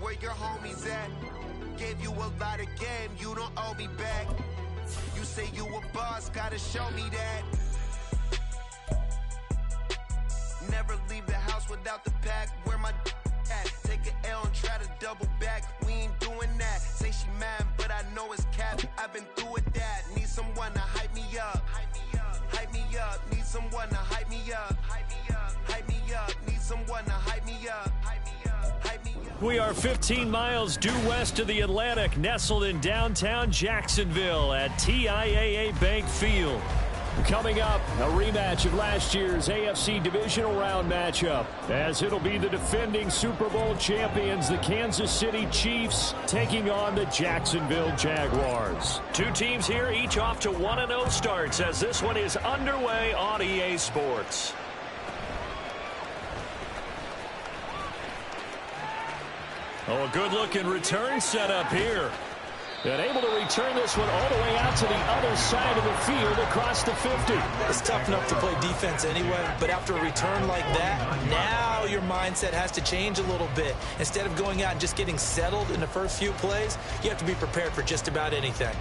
where your homies at. Gave you a lot of game, you don't owe me back. You say you a boss, gotta show me that. Never leave the house without the pack. Where my at? Take an L and try to double back. We ain't doing that. Say she mad, but I know it's cap. I've been through with that. Need someone to hype me up. Hype me up. Need someone to hype me up. Hype me up. Need someone to hype me up. Hype me up. We are 15 miles due west of the Atlantic, nestled in downtown Jacksonville at TIAA Bank Field. Coming up, a rematch of last year's AFC Divisional Round matchup, as it'll be the defending Super Bowl champions, the Kansas City Chiefs, taking on the Jacksonville Jaguars. Two teams here, each off to 1-0 starts, as this one is underway on EA Sports. Oh, a good-looking return setup here. And able to return this one all the way out to the other side of the field across the 50. It's tough enough to play defense anyway, but after a return like that, now your mindset has to change a little bit. Instead of going out and just getting settled in the first few plays, you have to be prepared for just about anything.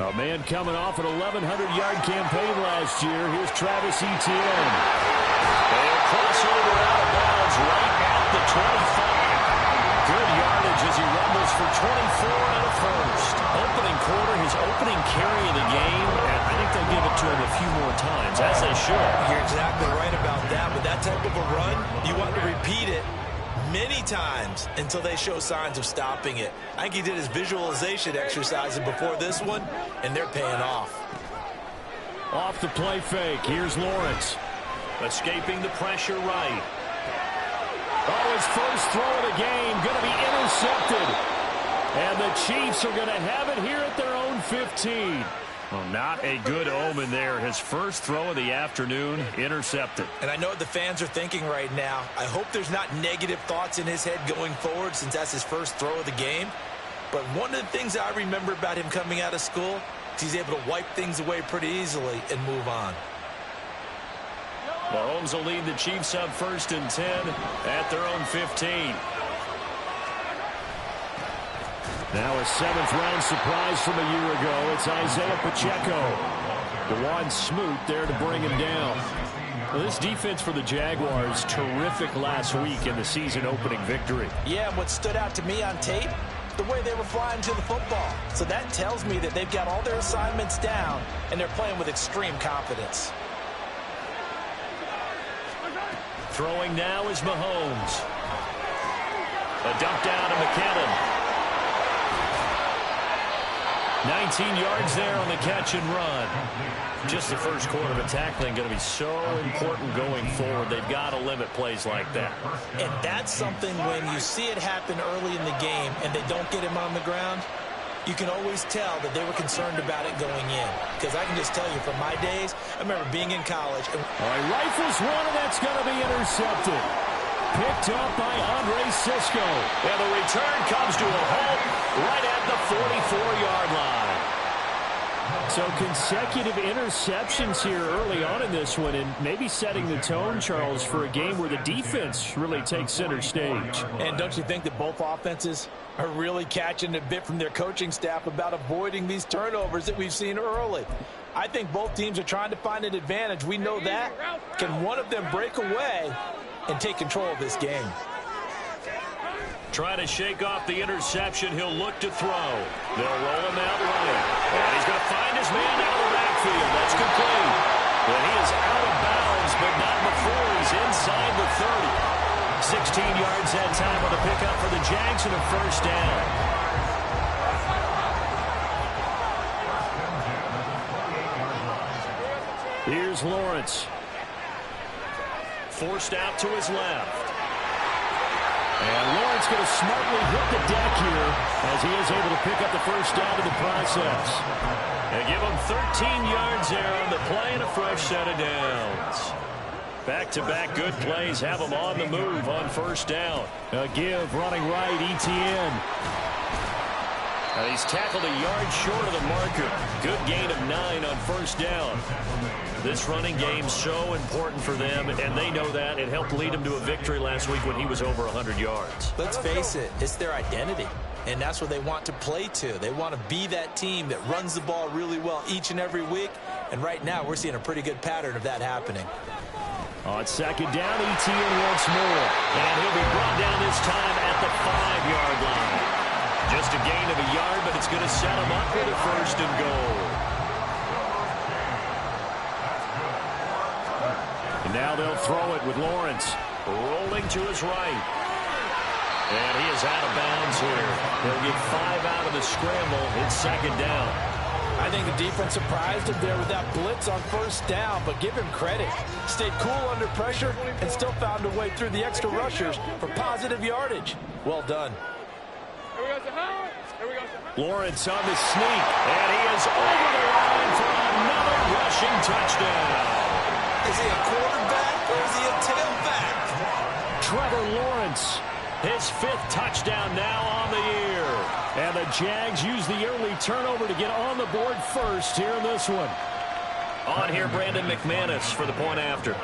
A man coming off an 1,100-yard campaign last year. Here's Travis Etienne. And crossover out of bounds right at the 25. Good yardage as he rumbles for 24 and a first. Opening quarter, his opening carry of the game, and I think they'll give it to him a few more times, as they should. You're exactly right about that. With that type of a run, you want to repeat it many times until they show signs of stopping it. I think he did his visualization exercises before this one, and they're paying off. Off the play fake, here's Lawrence. Escaping the pressure right. Oh, his first throw of the game going to be intercepted. And the Chiefs are going to have it here at their own 15. Well, not a good omen there. His first throw of the afternoon, intercepted. And I know what the fans are thinking right now. I hope there's not negative thoughts in his head going forward since that's his first throw of the game. But one of the things I remember about him coming out of school is he's able to wipe things away pretty easily and move on. Mahomes will lead the Chiefs up 1st and 10 at their own 15. Now a 7th-round surprise from a year ago. It's Isaiah Pacheco. DeJuan Smoot there to bring him down. Well, this defense for the Jaguars, terrific last week in the season-opening victory. Yeah, and what stood out to me on tape, the way they were flying to the football. So that tells me that they've got all their assignments down, and they're playing with extreme confidence. Throwing now is Mahomes. A dump down to McKinnon. 19 yards there on the catch and run. Just the first quarter of tackling going to be so important going forward. They've got to limit plays like that. And that's something when you see it happen early in the game and they don't get him on the ground, you can always tell that they were concerned about it going in. Because I can just tell you from my days, I remember being in college. All right, rifles one, and that's going to be intercepted. Picked up by Andre Sisco. And the return comes to a halt right at the 44-yard line. So consecutive interceptions here early on in this one, and maybe setting the tone, Charles, for a game where the defense really takes center stage. And don't you think that both offenses are really catching a bit from their coaching staff about avoiding these turnovers that we've seen early? I think both teams are trying to find an advantage. We know that. Can one of them break away and take control of this game? Trying to shake off the interception. He'll look to throw. They'll roll him out right. And he's going to find his man out of the backfield. That's complete. And he is out of bounds, but not before he's inside the 30. 16 yards that time on the pickup for the Jags and a first down. Here's Lawrence. Forced out to his left. And Lawrence going to smartly hit the deck here as he is able to pick up the first down in the process. And give him 13 yards there on the play and a fresh set of downs. Back-to-back good plays have him on the move on first down. A give running right, ETN. And he's tackled a yard short of the marker. Good gain of 9 on first down. This running game so important for them, and they know that. It helped lead them to a victory last week when he was over 100 yards. Let's face it, it's their identity, and that's what they want to play to. They want to be that team that runs the ball really well each and every week, and right now we're seeing a pretty good pattern of that happening. On second down, ETN once more, and he'll be brought down this time at the 5-yard line. Just a gain of a yard, but it's going to set him up for the first and goal. And now they'll throw it with Lawrence rolling to his right. And he is out of bounds here. He'll get 5 out of the scramble. It's second down. I think the defense surprised him there with that blitz on first down, but give him credit. Stayed cool under pressure and still found a way through the extra rushers for positive yardage. Well done. Lawrence on the sneak, and he is over the line for another rushing touchdown. Is he a quarterback or is he a tailback? Trevor Lawrence, his 5th touchdown now on the year. And the Jags use the early turnover to get on the board first here in this one. On here, Brandon McManus for the point after.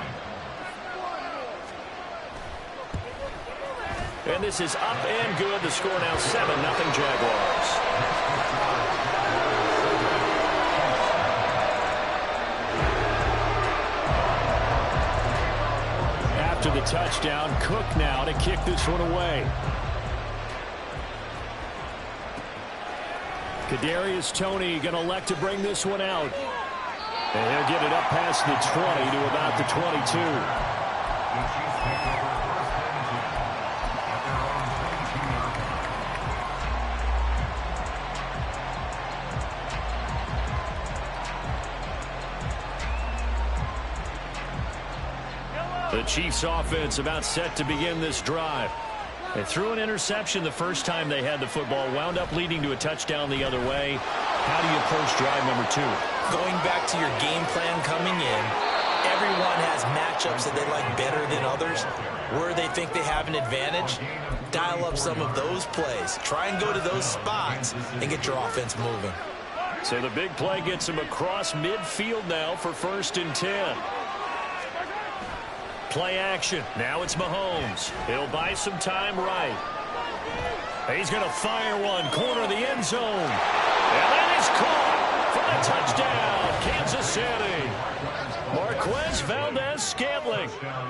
And this is up and good. The score now 7-0 Jaguars. After the touchdown, Cook now to kick this one away. Kadarius Toney going to elect to bring this one out. And he'll get it up past the 20 to about the 22. The Chiefs offense about set to begin this drive. They threw an interception the first time they had the football, wound up leading to a touchdown the other way. How do you approach drive number 2? Going back to your game plan coming in, everyone has matchups that they like better than others. Where they think they have an advantage, dial up some of those plays. Try and go to those spots and get your offense moving. So the big play gets him across midfield now for 1st and 10. Play action. Now it's Mahomes. He'll buy some time right. He's going to fire one. Corner of the end zone. And that is caught for the touchdown. Kansas City. Marquez Valdez-Scantling.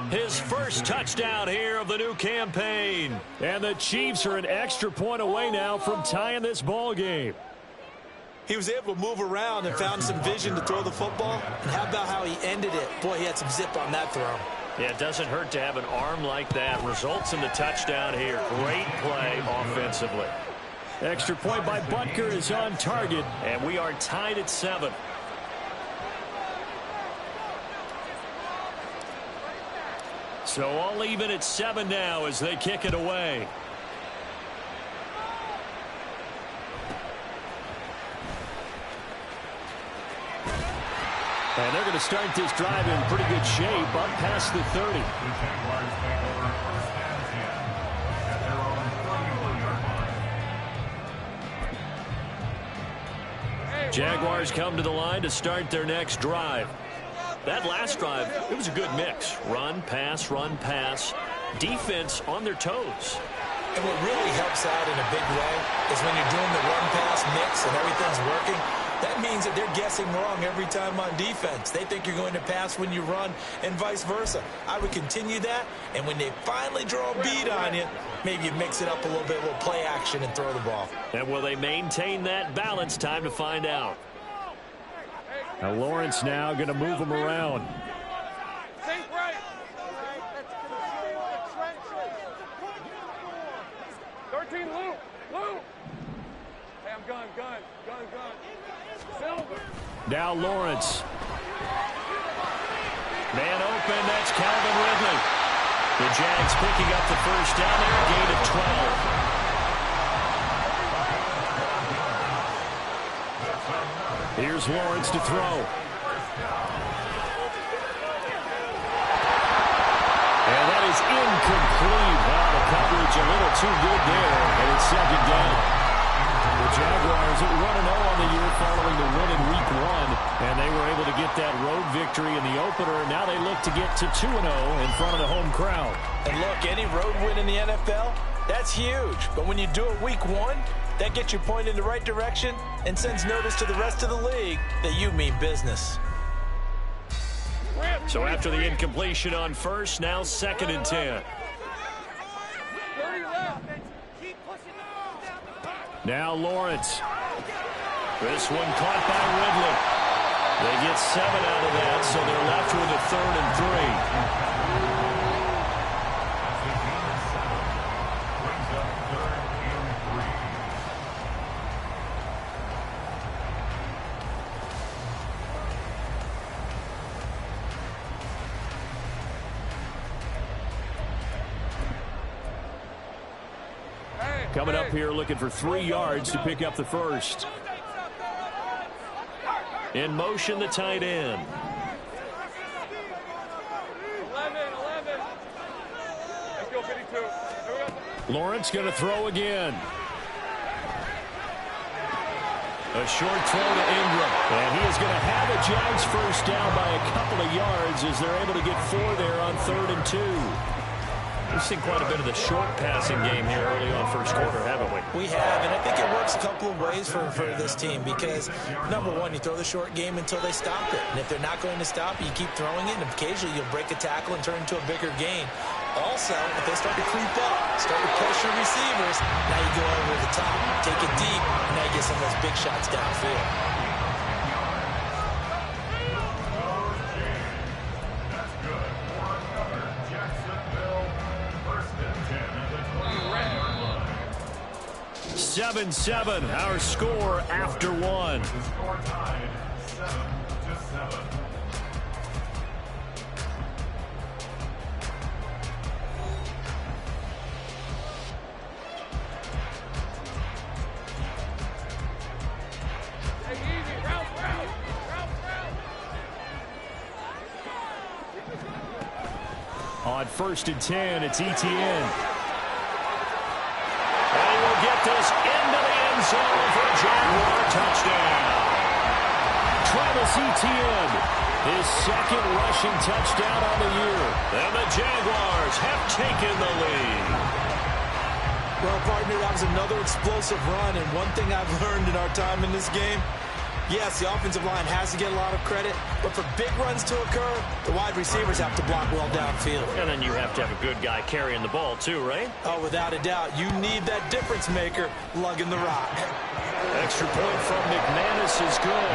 His first touchdown here of the new campaign. And the Chiefs are an extra point away now from tying this ball game. He was able to move around and found some vision to throw the football. And how about how he ended it? Boy, he had some zip on that throw. Yeah, it doesn't hurt to have an arm like that. Results in the touchdown here. Great play offensively. Extra point by Butker is on target, and we are tied at 7. So all even at 7 now as they kick it away. And they're going to start this drive in pretty good shape, up past the 30. Jaguars come to the line to start their next drive. That last drive, it was a good mix. Run, pass, defense on their toes. And what really helps out in a big way is when you're doing the run-pass mix and everything's working, that means that they're guessing wrong every time on defense. They think you're going to pass when you run and vice versa. I would continue that, and when they finally draw a bead on you, maybe you mix it up a little bit, a little play action and throw the ball. And will they maintain that balance? Time to find out. Now Lawrence now going to move him around. Now Lawrence. Man open, that's Calvin Ridley. The Jags picking up the first down there, a gain of 12. Here's Lawrence to throw. And that is incomplete. Wow, the coverage a little too good there, and it's second down. The Jaguars at 1-0 on the year following the win in Week 1, and they were able to get that road victory in the opener, and now they look to get to 2-0 in front of the home crowd. And look, any road win in the NFL, that's huge. But when you do it Week 1, that gets you pointed in the right direction and sends notice to the rest of the league that you mean business. So after the incompletion on first, now 2nd and 10. Now Lawrence. This one caught by Ridley. They get 7 out of that, so they're left with a 3rd and 3. Coming up here looking for 3 yards to pick up the first. In motion, the tight end. 11. Let's go, 52. Lawrence going to throw again. A short throw to Ingram. And he is going to have a Jags first down by a couple of yards as they're able to get 4 there on 3rd and 2. We've seen quite a bit of the short passing game here early on first quarter, haven't we? We have, and I think it works a couple of ways for this team because, number one, you throw the short game until they stop it. And if they're not going to stop it, you keep throwing it, and occasionally you'll break a tackle and turn it into a bigger gain. Also, if they start to creep up, start to pressure receivers, now you go over the top, take it deep, and now you get some of those big shots downfield. Seven, our score after 1. Score tied 7-7. On 1st and 10, it's Etienne. Get this into the end zone for a Jaguar touchdown. Travis Etienne, his 2nd rushing touchdown on the year. And the Jaguars have taken the lead. Well, partner, that was another explosive run, and one thing I've learned in our time in this game, yes, the offensive line has to get a lot of credit, but for big runs to occur, the wide receivers have to block well downfield. And then you have to have a good guy carrying the ball too, right? Oh, without a doubt. You need that difference maker lugging the rock. Extra point from McManus is good.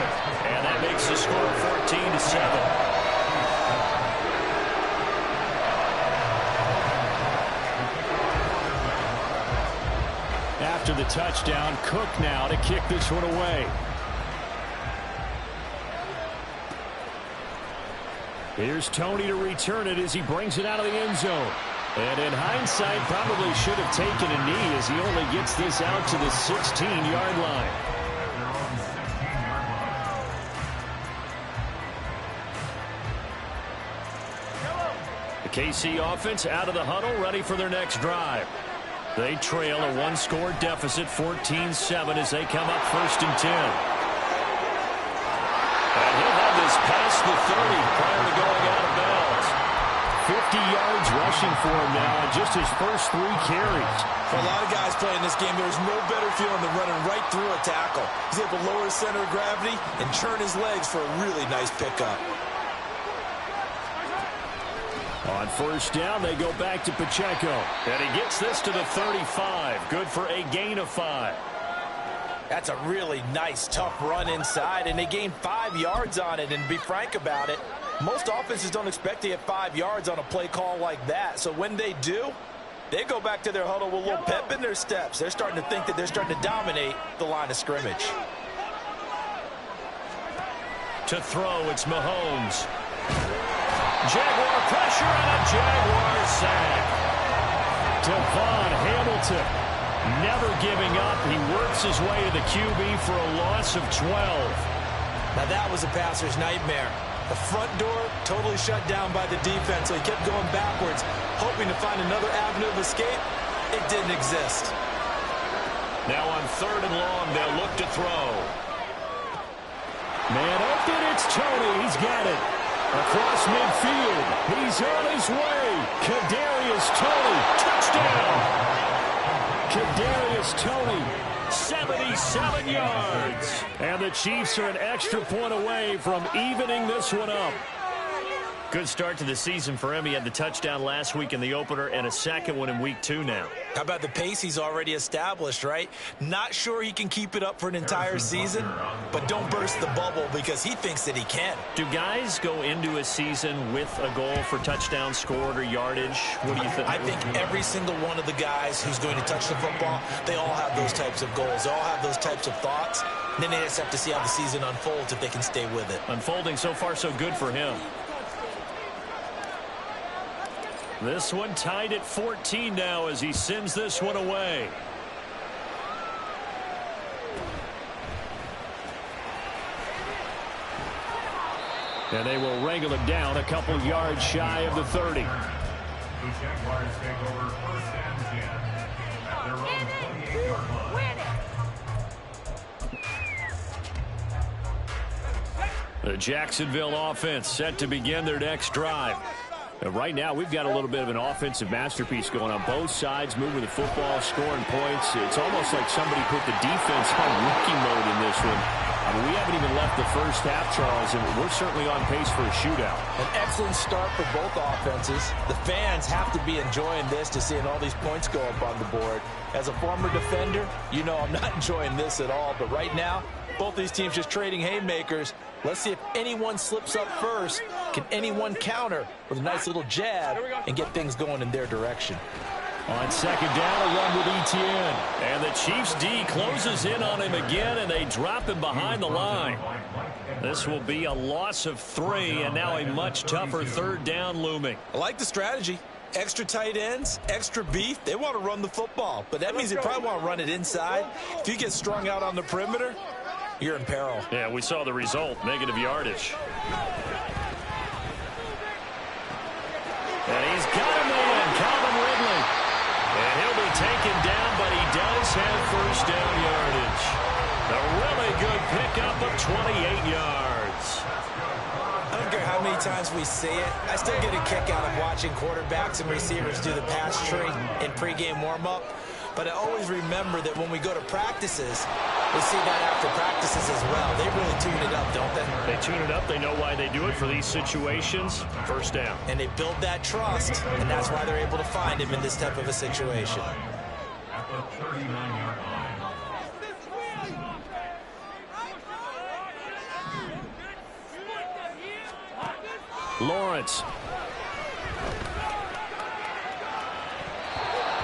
And that makes the score 14-7. After the touchdown, Cook now to kick this one away. Here's Tony to return it as he brings it out of the end zone. And in hindsight, probably should have taken a knee as he only gets this out to the 16-yard line. The KC offense out of the huddle, ready for their next drive. They trail a 1-score deficit, 14-7, as they come up 1st and 10. And he'll have this past the 30 prior to going out of bounds. 50 yards rushing for him now on just his first 3 carries. For a lot of guys playing this game, there's no better feeling than running right through a tackle. He's able to lower his center of gravity and churn his legs for a really nice pickup. On 1st down, they go back to Pacheco. And he gets this to the 35. Good for a gain of 5. That's a really nice, tough run inside, and they gained 5 yards on it. And to be frank about it, most offenses don't expect to get 5 yards on a play call like that. So when they do, they go back to their huddle with a little pep in their steps. They're starting to think that they're starting to dominate the line of scrimmage. To throw, it's Mahomes. Jaguar pressure and a Jaguar sack. Devon Hamilton never giving up. He works his way to the QB for a loss of 12. Now that was a passer's nightmare. The front door totally shut down by the defense, so he kept going backwards, hoping to find another avenue of escape. It didn't exist. Now on 3rd and long, they'll look to throw. Man open, it's Tony. He's got it. Across midfield. He's on his way. Kadarius Toney. Touchdown. Kadarius Toney. 77 yards. And the Chiefs are an extra point away from evening this one up. Good start to the season for him. He had the touchdown last week in the opener and a second one in week 2 now. How about the pace he's already established, right? Not sure he can keep it up for an entire season, but don't burst the bubble because he thinks that he can. Do guys go into a season with a goal for touchdowns scored or yardage? What do you think? I think every single one of the guys who's going to touch the football, they all have those types of goals. They all have those types of thoughts. And then they just have to see how the season unfolds if they can stay with it. Unfolding so far so good for him. This one tied at 14 now as he sends this one away. And they will wrangle it down a couple yards shy of the 30. The Jaguars take over 1st and 10 at their own 28-yard line. The Jacksonville offense set to begin their next drive. And right now, we've got a little bit of an offensive masterpiece going on both sides, moving the football, scoring points. It's almost like somebody put the defense on rookie mode in this one. I mean, we haven't even left the first half, Charles, and we're certainly on pace for a shootout. An excellent start for both offenses. The fans have to be enjoying this to seeing all these points go up on the board. As a former defender, you know I'm not enjoying this at all. But right now, both these teams just trading haymakers. Let's see if anyone slips up first. Can anyone counter with a nice little jab and get things going in their direction? On 2nd down, a run with Etienne. And the Chiefs D closes in on him again, and they drop him behind the line. This will be a loss of 3, and now a much tougher 3rd down looming. I like the strategy. Extra tight ends, extra beef. They want to run the football, but that means they probably want to run it inside. If you get strung out on the perimeter, you're in peril. Yeah, we saw the result, negative yardage. And he's got him in, Calvin Ridley. And he'll be taken down, but he does have 1st down yardage. A really good pickup of 28 yards. I don't care how many times we see it. I still get a kick out of watching quarterbacks and receivers do the pass tree in pregame warm-up. But I always remember that when we go to practices, we see that after practices as well. They really tune it up, don't they? They tune it up. They know why they do it for these situations. 1st down. And they build that trust, and that's why they're able to find him in this type of a situation. At the 39-yard line. Lawrence.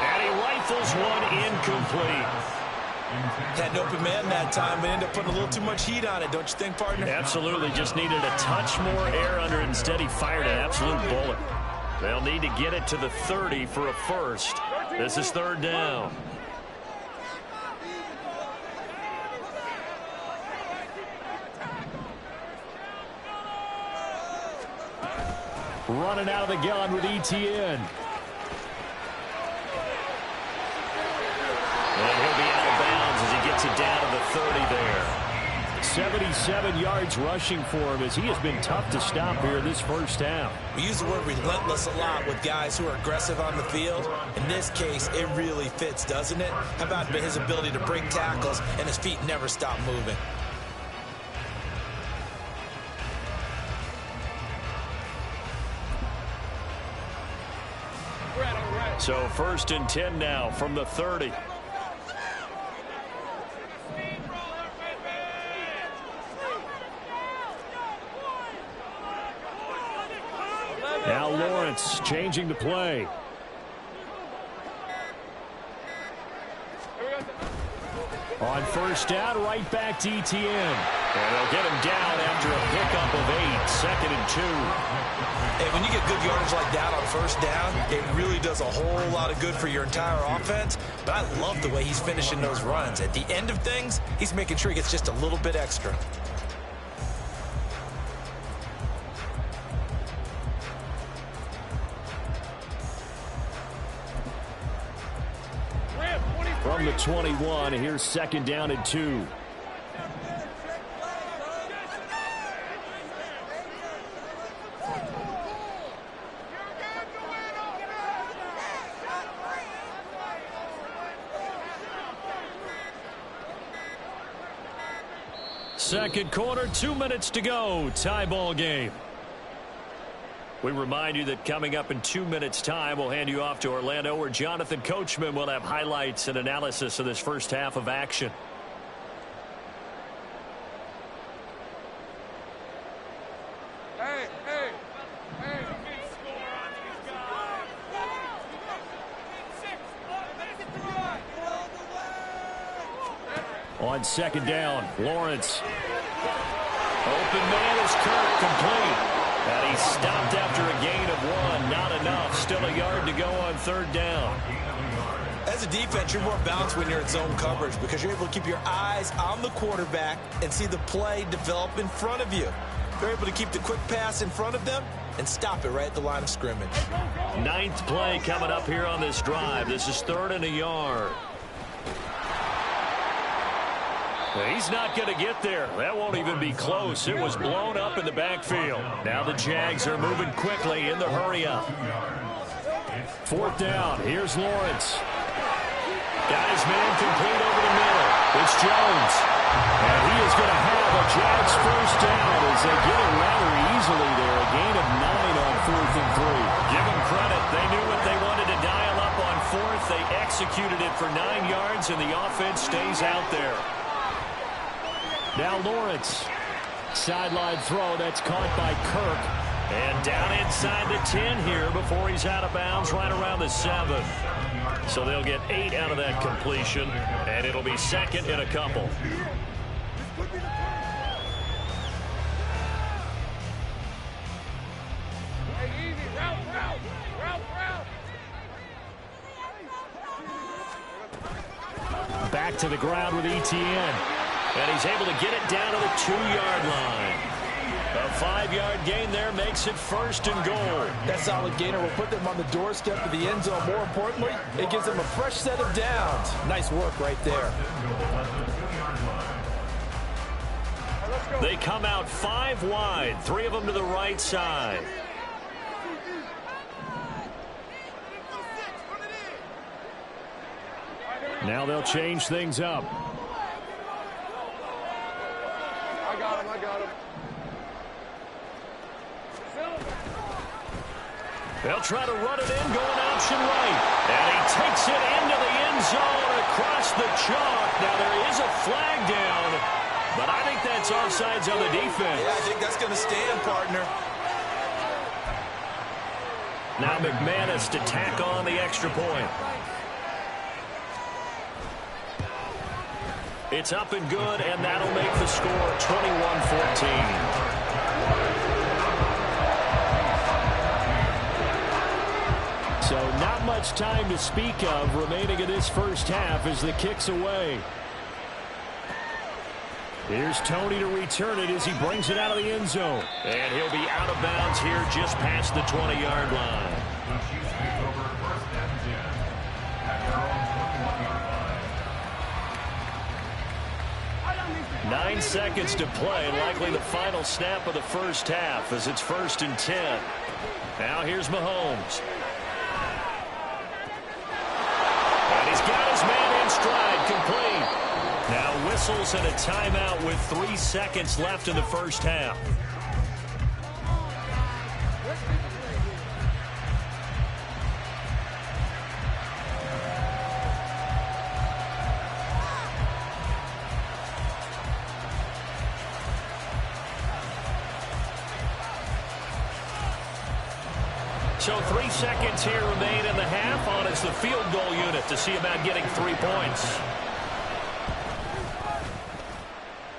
And he rifles one incomplete. Had an open man that time, but ended up putting a little too much heat on it, don't you think, partner? Absolutely. Just needed a touch more air under it. Instead, he fired an absolute bullet. They'll need to get it to the 30 for a 1st. This is 3rd down. Running out of the gun with Etienne. And he'll be out of bounds as he gets it down to the 30 there. 77 yards rushing for him as he has been tough to stop here this 1st half. We use the word relentless a lot with guys who are aggressive on the field. In this case, it really fits, doesn't it? How about his ability to break tackles and his feet never stop moving? So 1st and 10 now from the 30. Now Lawrence changing the play. On first down, right back to ETN. And they'll get him down after a pickup of 8, 2nd and 2. Hey, when you get good yardage like that on first down, it really does a whole lot of good for your entire offense. But I love the way he's finishing those runs. At the end of things, he's making sure he gets just a little bit extra. From the 21, here's 2nd down and 2. Second quarter, 2 minutes to go. Tie ball game. We remind you that coming up in 2 minutes' time, we'll hand you off to Orlando, where Jonathan Coachman will have highlights and analysis of this first half of action. On 2nd down, Lawrence. Open man is Kirk, complete. And he's stopped after a gain of 1. Not enough. Still a yard to go on 3rd down. As a defense, you're more balanced when you're in zone coverage because you're able to keep your eyes on the quarterback and see the play develop in front of you. You're able to keep the quick pass in front of them and stop it right at the line of scrimmage. 9th play coming up here on this drive. This is 3rd and a yard. He's not going to get there. That won't even be close. It was blown up in the backfield. Now the Jags are moving quickly in the hurry-up. 4th down. Here's Lawrence. Got his man complete over the middle. It's Jones. And he is going to have a Jags first down as they get it rather easily there. A gain of 9 on 4th and 3. Give them credit. They knew what they wanted to dial up on 4th. They executed it for 9 yards, and the offense stays out there. Now Lawrence. Sideline throw. That's caught by Kirk. And down inside the 10 here before he's out of bounds right around the 7. So they'll get 8 out of that completion. And it'll be 2nd and a couple. Back to the ground with ETN. And he's able to get it down to the 2-yard line. A 5-yard gain there makes it 1st and goal. That solid gainer will put them on the doorstep of the end zone. More importantly, it gives them a fresh set of downs. Nice work right there. They come out 5 wide, 3 of them to the right side. Now they'll change things up. I got him. They'll try to run it in, going option right. And he takes it into the end zone across the chalk. Now there is a flag down, but I think that's offsides on the defense. Yeah, I think that's going to stand, partner. Now McManus to tack on the extra point. It's up and good, and that'll make the score 21-14. So not much time to speak of remaining in this first half as the kick's away. Here's Tony to return it as he brings it out of the end zone. And he'll be out of bounds here just past the 20-yard line. 9 seconds to play, likely the final snap of the first half as it's 1st and 10. Now here's Mahomes. And he's got his man in stride, complete. Now whistles and a timeout with 3 seconds left in the first half. So 3 seconds here remain in the half. On is the field goal unit to see about getting 3 points.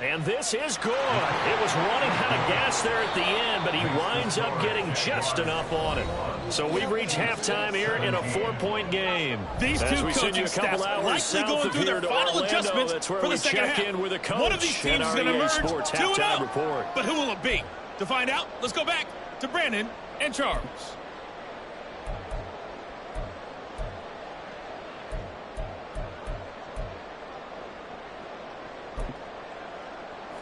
And this is good. It was running out of gas there at the end, but he winds up getting just enough on it. So we've reached halftime here in a 4-point game. These two coaching staffs likely going through their final adjustments for the second half. With a coach. One of these teams is going to emerge 2-0. Report. But who will it be? To find out, let's go back to Brandon and Charles.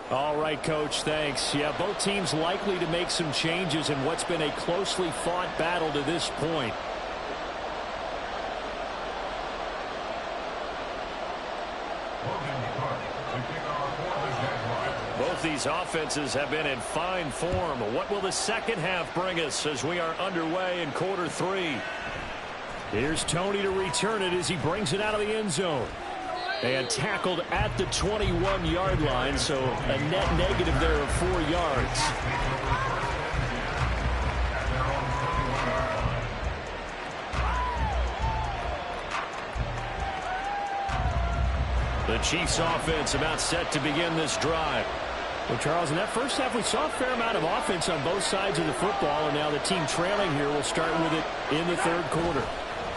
All right, Coach, thanks. Yeah, both teams likely to make some changes in what's been a closely fought battle to this point. Both these offenses have been in fine form. What will the second half bring us as we are underway in quarter 3? Here's Tony to return it as he brings it out of the end zone. And tackled at the 21-yard line, so a net negative there of 4 yards. The Chiefs offense about set to begin this drive. Well, Charles, in that first half, we saw a fair amount of offense on both sides of the football, and now the team trailing here will start with it in the third quarter.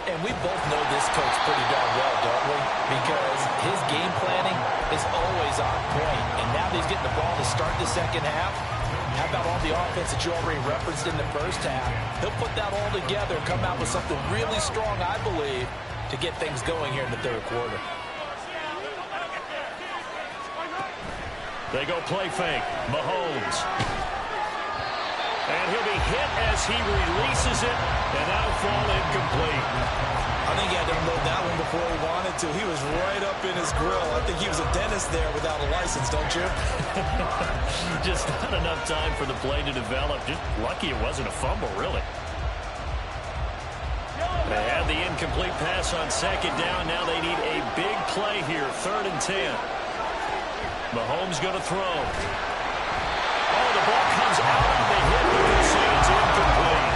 And we both know this coach pretty darn well, don't we? Because his game planning is always on point. And now that he's getting the ball to start the second half, how about all the offense that you already referenced in the first half? He'll put that all together, come out with something really strong, I believe, to get things going here in the third quarter. They go play fake. Mahomes. And he'll be hit as he releases it, and that'll fall incomplete. I think he had to unload that one before he wanted to. He was right up in his grill. I think he was a dentist there without a license, don't you? Just not enough time for the play to develop. Just lucky it wasn't a fumble, really. They had the incomplete pass on second down. Now they need a big play here, 3rd and 10. Mahomes going to throw. Oh, the ball comes out of the hit, but they say it's incomplete.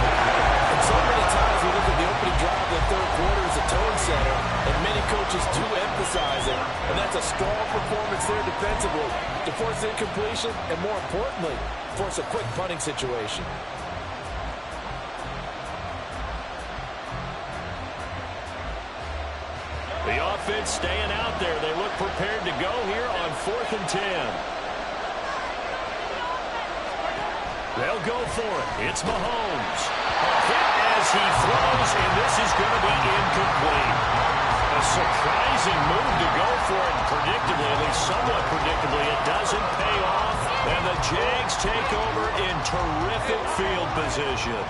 And so many times we look at the opening drive of the third quarter as a tone setter, and many coaches do emphasize it, and that's a strong performance there defensively to force incompletion and, more importantly, force a quick punting situation. The offense staying out there. They look prepared to go here on 4th and 10. They'll go for it. It's Mahomes. A hit as he throws, and this is going to be incomplete. A surprising move to go for it. Predictably, at least somewhat predictably, it doesn't pay off. And the Jags take over in terrific field position.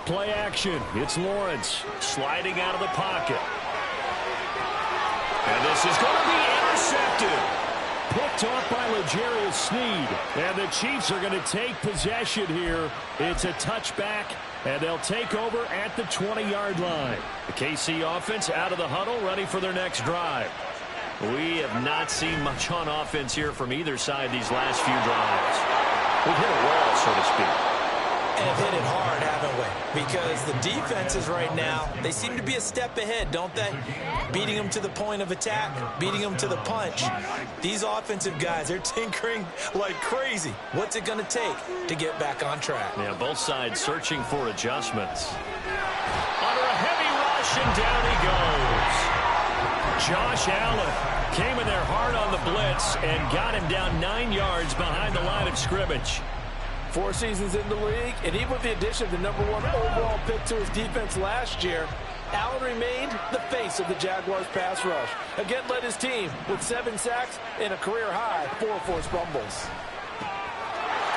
Play action. It's Lawrence sliding out of the pocket. And this is going to be intercepted. Picked off by L'Jarius Sneed. And the Chiefs are going to take possession here. It's a touchback, and they'll take over at the 20-yard line. The KC offense out of the huddle, ready for their next drive. We have not seen much on offense here from either side these last few drives. We've hit a wall, so to speak. And have hit it hard, haven't we? Because the defenses right now, they seem to be a step ahead, don't they? Beating them to the point of attack, beating them to the punch. These offensive guys, they're tinkering like crazy. What's it going to take to get back on track? Yeah, both sides searching for adjustments. Under a heavy rush, and down he goes. Josh Allen came in there hard on the blitz and got him down 9 yards behind the line of scrimmage. 4 seasons in the league, and even with the addition of the #1 overall pick to his defense last year, Allen remained the face of the Jaguars pass rush. Again, led his team with 7 sacks and a career-high 4 forced fumbles.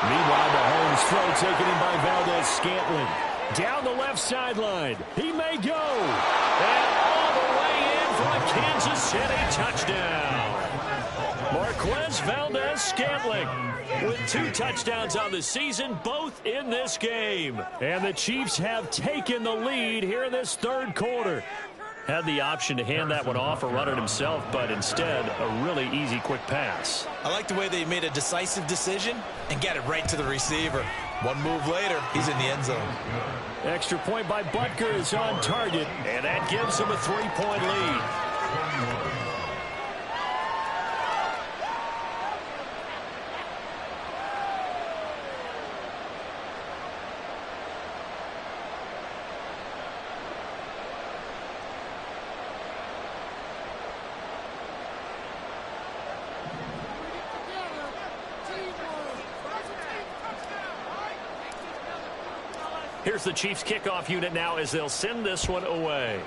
Meanwhile, Mahomes' throw taken in by Valdez-Scantling. Down the left sideline. He may go. And all the way in for a Kansas City touchdown. Marquez Valdez-Scantling with 2 touchdowns on the season, both in this game. And the Chiefs have taken the lead here in this third quarter. Had the option to hand that one off or run it himself, but instead, a really easy, quick pass. I like the way they made a decisive decision and got it right to the receiver. One move later, he's in the end zone. Extra point by Butker is on target, and that gives him a 3-point lead. Here's the Chiefs kickoff unit now as they'll send this one away.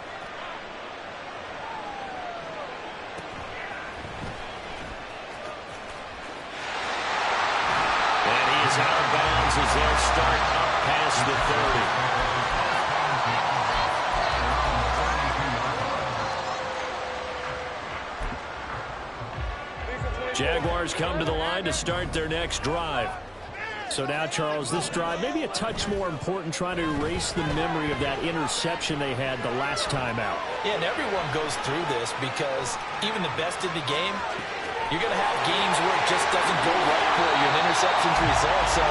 And he is out of bounds as they'll start up past the 30. Jaguars come to the line to start their next drive. So now, Charles, this drive maybe a touch more important, trying to erase the memory of that interception they had the last time out. Yeah, and everyone goes through this because even the best in the game, you're going to have games where it just doesn't go right for you, and interceptions result. So,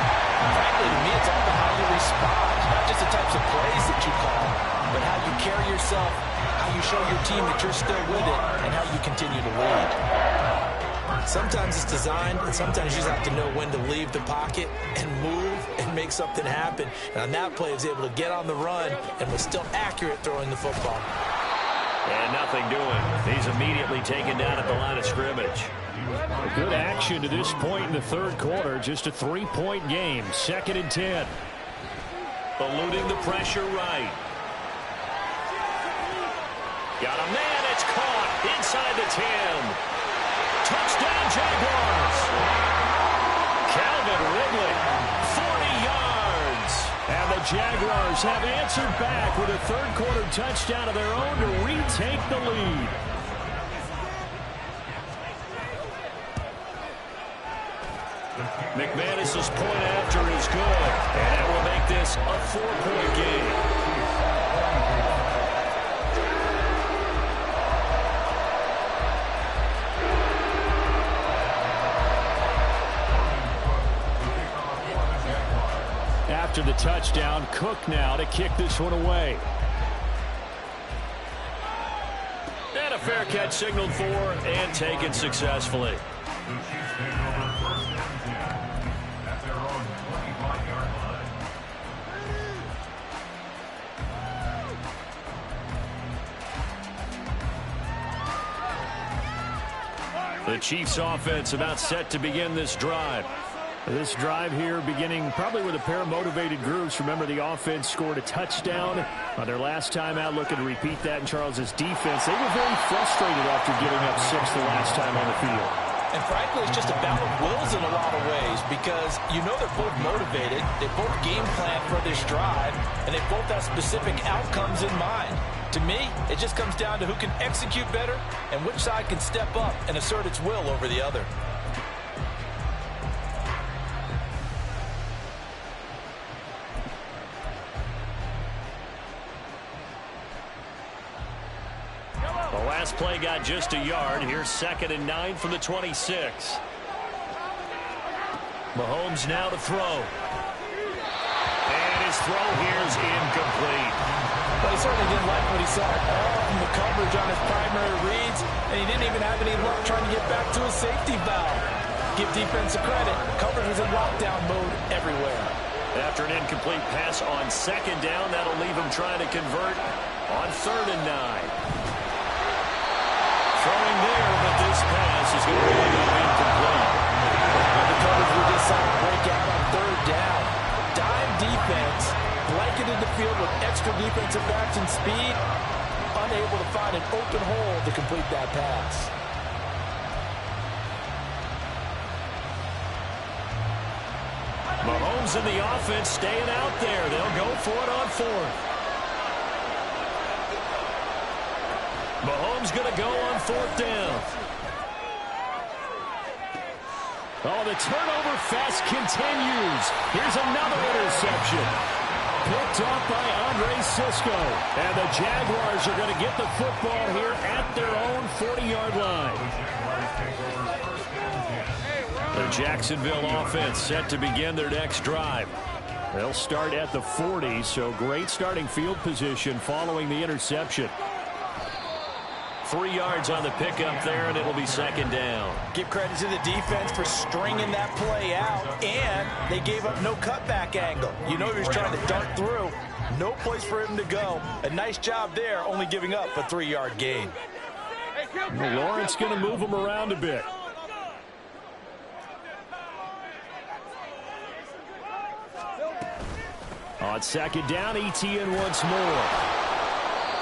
frankly, to me, it's all about how you respond, not just the types of plays that you call, but how you carry yourself, how you show your team that you're still with it, and how you continue to lead. Sometimes it's designed, and sometimes you just have to know when to leave the pocket and move and make something happen. And on that play, he was able to get on the run and was still accurate throwing the football. And nothing doing. He's immediately taken down at the line of scrimmage. A good action to this point in the third quarter. Just a 3-point game. 2nd and 10. Eluding the pressure right. Got a man. It's caught inside the 10. Touchdown, Jaguars. Calvin Ridley, 40 yards. And the Jaguars have answered back with a third-quarter touchdown of their own to retake the lead. McManus's point after is good, and that will make this a 4-point game. After the touchdown, Cook now to kick this one away. And a fair catch signaled for and taken successfully. The Chiefs offense about set to begin this drive. This drive here beginning probably with a pair of motivated groups. Remember, the offense scored a touchdown on their last time out. Looking to repeat that in Charles's defense. They were very frustrated after giving up 6 the last time on the field. And frankly, it's just a battle of wills in a lot of ways because you know they're both motivated. They both game plan for this drive, and they both have specific outcomes in mind. To me, it just comes down to who can execute better and which side can step up and assert its will over the other. The last play got just a yard. Here's 2nd and 9 from the 26. Mahomes now to throw. And his throw here is incomplete. But he certainly didn't like what he saw all from the coverage on his primary reads, and he didn't even have any luck trying to get back to his safety valve. Give defense a credit. Coverage was in lockdown mode everywhere. After an incomplete pass on 2nd down, that'll leave him trying to convert on 3rd and 9. Throwing there, but this pass is going to be incomplete. And the coverage will decide to break out on 3rd down. Dime defense, blanketed the field with extra defensive backs and speed, unable to find an open hole to complete that pass. Mahomes and the offense staying out there. They'll go for it on 4th. Mahomes going to go on 4th down. Oh, the turnover fest continues. Here's another interception. Picked off by Andre Sisco. And the Jaguars are going to get the football here at their own 40-yard line. The Jacksonville offense set to begin their next drive. They'll start at the 40, so great starting field position following the interception. 3 yards on the pickup there, and it'll be second down. Give credit to the defense for stringing that play out, and they gave up no cutback angle. You know he was trying to dart through. No place for him to go. A nice job there, only giving up a 3-yard gain. Well, Lawrence going to move him around a bit. On second down, Etienne once more.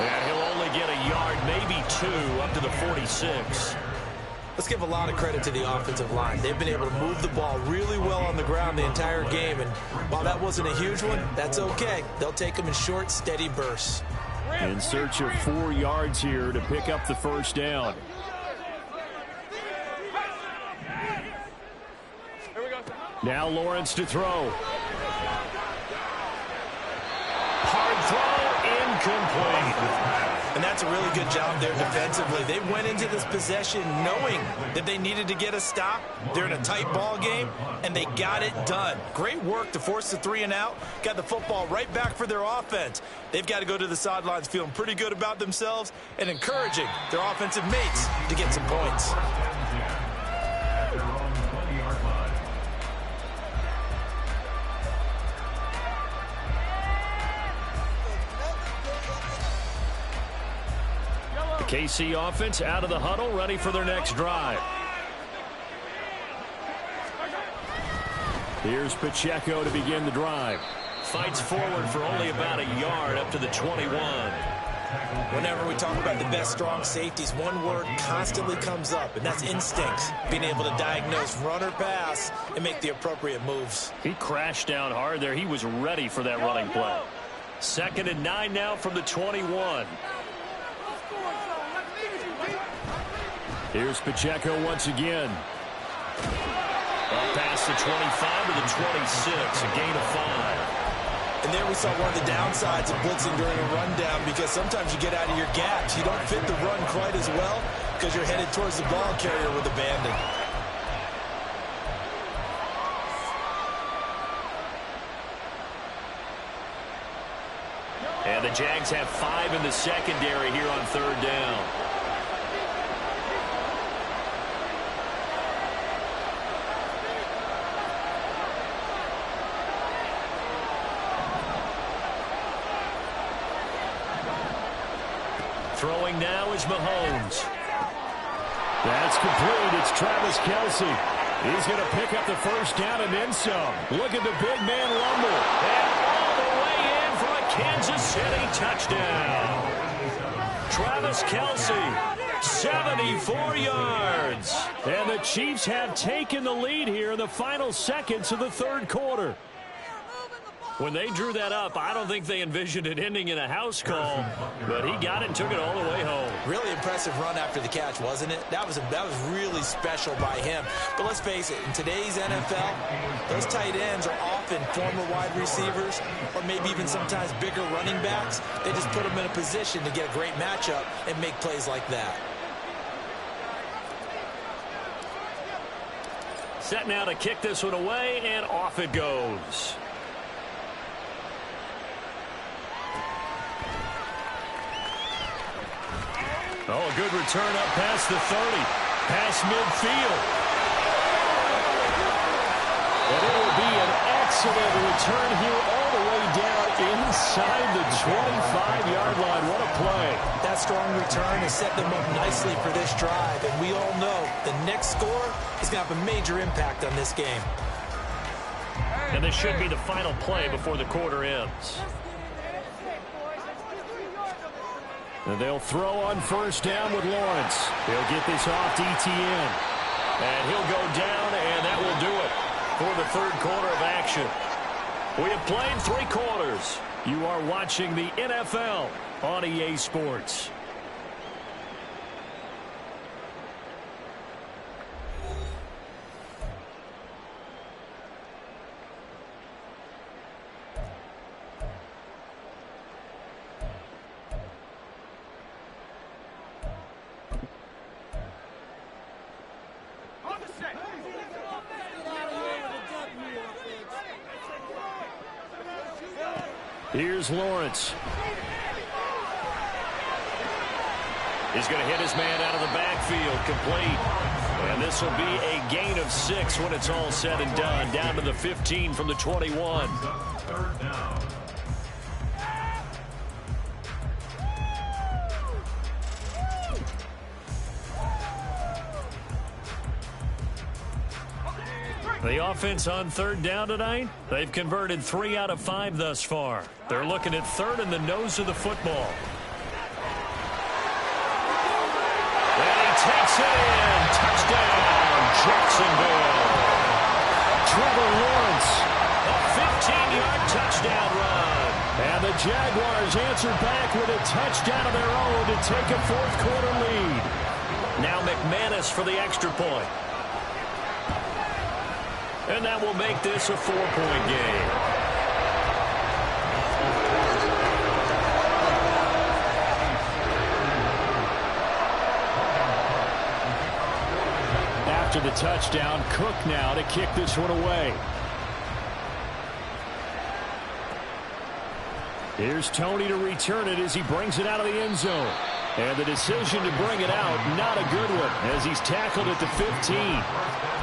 And he'll only get a yard, maybe 2, up to the 46. Let's give a lot of credit to the offensive line. They've been able to move the ball really well on the ground the entire game. And while that wasn't a huge one, that's okay. They'll take them in short, steady bursts. In search of 4 yards here to pick up the first down. Now Lawrence to throw. Hard throw, incomplete. And that's a really good job there defensively. They went into this possession knowing that they needed to get a stop. They're in a tight ball game, and they got it done. Great work to force the 3 and out. Got the football right back for their offense. They've got to go to the sidelines feeling pretty good about themselves and encouraging their offensive mates to get some points. KC offense out of the huddle, ready for their next drive. Here's Pacheco to begin the drive. Fights forward for only about a yard up to the 21. Whenever we talk about the best strong safeties, one word constantly comes up, and that's instincts. Being able to diagnose run or pass and make the appropriate moves. He crashed down hard there. He was ready for that running play. 2nd and 9 now from the 21. Here's Pacheco once again. Up past the 25 to the 26, a gain of 5. And there we saw one of the downsides of blitzing during a rundown, because sometimes you get out of your gaps. You don't fit the run quite as well because you're headed towards the ball carrier with abandon. And the Jags have 5 in the secondary here on 3rd down. Throwing now is Mahomes. That's complete. It's Travis Kelce. He's going to pick up the first down and then some. Look at the big man rumble. And all the way in for a Kansas City touchdown. Travis Kelce, 74 yards. And the Chiefs have taken the lead here in the final seconds of the 3rd quarter. When they drew that up, I don't think they envisioned it ending in a house call, but he got it and took it all the way home. Really impressive run after the catch, wasn't it? That was really special by him. But let's face it, in today's NFL, those tight ends are often former wide receivers or maybe even sometimes bigger running backs. They just put them in a position to get a great matchup and make plays like that. Set now to kick this one away, and off it goes. Oh, a good return up past the 30. Past midfield. And it will be an excellent return here all the way down inside the 25-yard line. What a play. That strong return has set them up nicely for this drive. And we all know the next score is going to have a major impact on this game. And this should be the final play before the quarter ends. And they'll throw on 1st down with Lawrence. He'll get this off to Etienne. And he'll go down, and that will do it for the 3rd quarter of action. We have played 3 quarters. You are watching the NFL on EA Sports. Here's Lawrence. He's going to hit his man out of the backfield, complete. And this will be a gain of 6 when it's all said and done. Down to the 15 from the 21. Third down. The offense on third down tonight, they've converted 3 out of 5 thus far. They're looking at third in the nose of the football. And he takes it in. Touchdown, Jacksonville. Trevor Lawrence, a 15-yard touchdown run. And the Jaguars answered back with a touchdown of their own to take a fourth-quarter lead. Now McManus for the extra point. And that will make this a 4-point game. After the touchdown, Cook now to kick this one away. Here's Tony to return it as he brings it out of the end zone. And the decision to bring it out, not a good one, as he's tackled at the 15.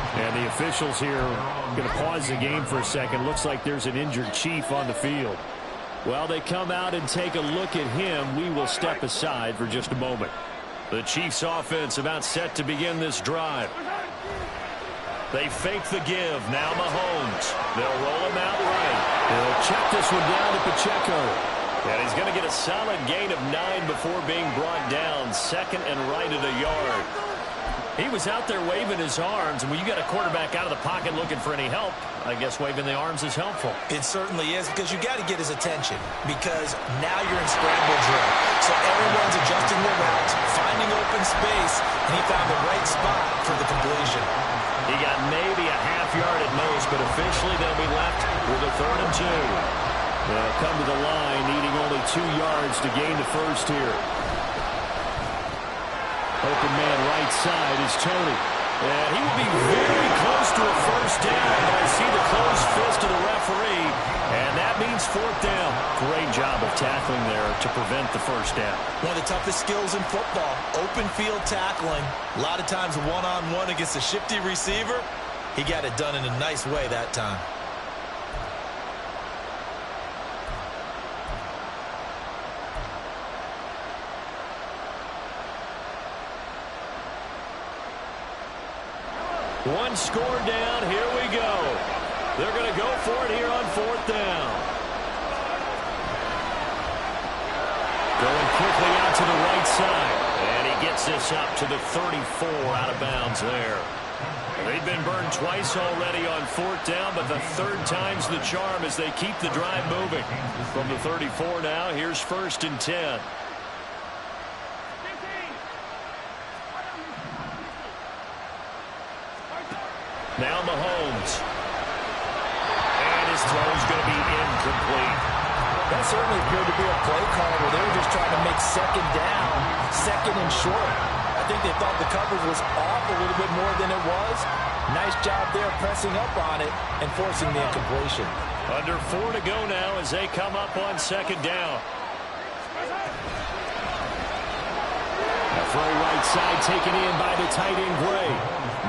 And the officials here going to pause the game for a second. Looks like there's an injured Chief on the field. While they come out and take a look at him, we will step aside for just a moment. The Chiefs offense about set to begin this drive. They fake the give. Now Mahomes. They'll roll him out right. They'll check this one down to Pacheco. And he's going to get a solid gain of 9 before being brought down. Second and right at a yard. He was out there waving his arms, and when you got a quarterback out of the pocket looking for any help, I guess waving the arms is helpful. It certainly is, because you got to get his attention, because now you're in scramble drill. So everyone's adjusting their routes, finding open space, and he found the right spot for the completion. He got maybe a half yard at most, but officially they'll be left with a 3rd and 2. They'll come to the line, needing only 2 yards to gain the first here. Open man right side is Tony. And he will be very close to a first down. But I see the closed fist of the referee. And that means 4th down. Great job of tackling there to prevent the first down. One of the toughest skills in football, open field tackling. A lot of times one-on-one against a shifty receiver. He got it done in a nice way that time. One score down. Here we go. They're going to go for it here on 4th down. Going quickly out to the right side. And he gets this up to the 34 out of bounds there. They've been burned twice already on 4th down, but the 3rd time's the charm as they keep the drive moving. From the 34 now, here's 1st and 10. Now Mahomes. And his throw's going to be incomplete. That certainly appeared to be a play call where they were just trying to make 2nd down, 2nd and short. I think they thought the coverage was off a little bit more than it was. Nice job there pressing up on it and forcing the incompletion. Under 4 to go now as they come up on 2nd down. A throw right side taken in by the tight end Gray.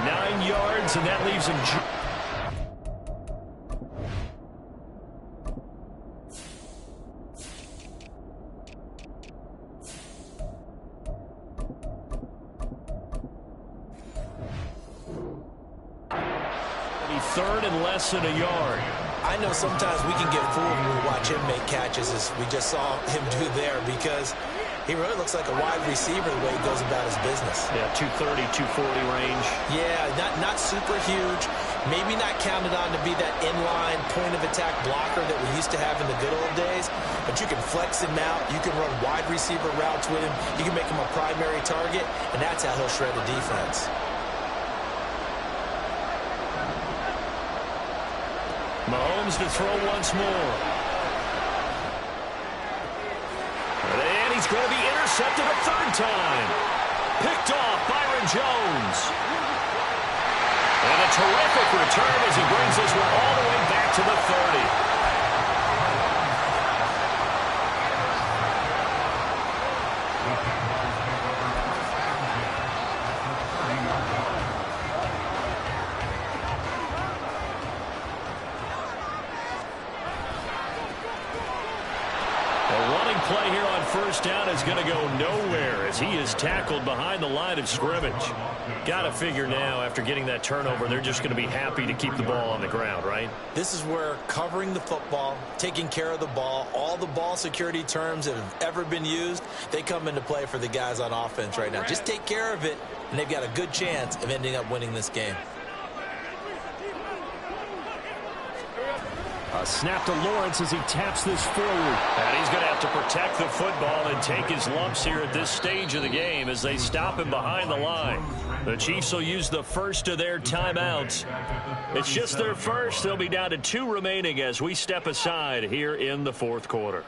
9 yards, and that leaves him. Third and less than a yard. I know sometimes we can get fooled when we watch him make catches, as we just saw him do there, because he really looks like a wide receiver the way he goes about his business. Yeah, 230, 240 range. Yeah, not super huge. Maybe not counted on to be that inline point-of-attack blocker that we used to have in the good old days, but you can flex him out. You can run wide receiver routes with him. You can make him a primary target, and that's how he'll shred the defense. Mahomes to throw once more. And he's going to be intercepted a 3rd time. Picked off Byron Jones. And a terrific return as he brings this one all the way back to the 30. first down is going to go nowhere as he is tackled behind the line of scrimmage. Got to figure now after getting that turnover, they're just going to be happy to keep the ball on the ground, right? This is where covering the football, taking care of the ball, all the ball security terms that have ever been used, they come into play for the guys on offense right now. Just take care of it, and they've got a good chance of ending up winning this game. A snap to Lawrence as he taps this forward. And he's going to have to protect the football and take his lumps here at this stage of the game as they stop him behind the line. The Chiefs will use the first of their timeouts. It's just their first. They'll be down to 2 remaining as we step aside here in the fourth quarter.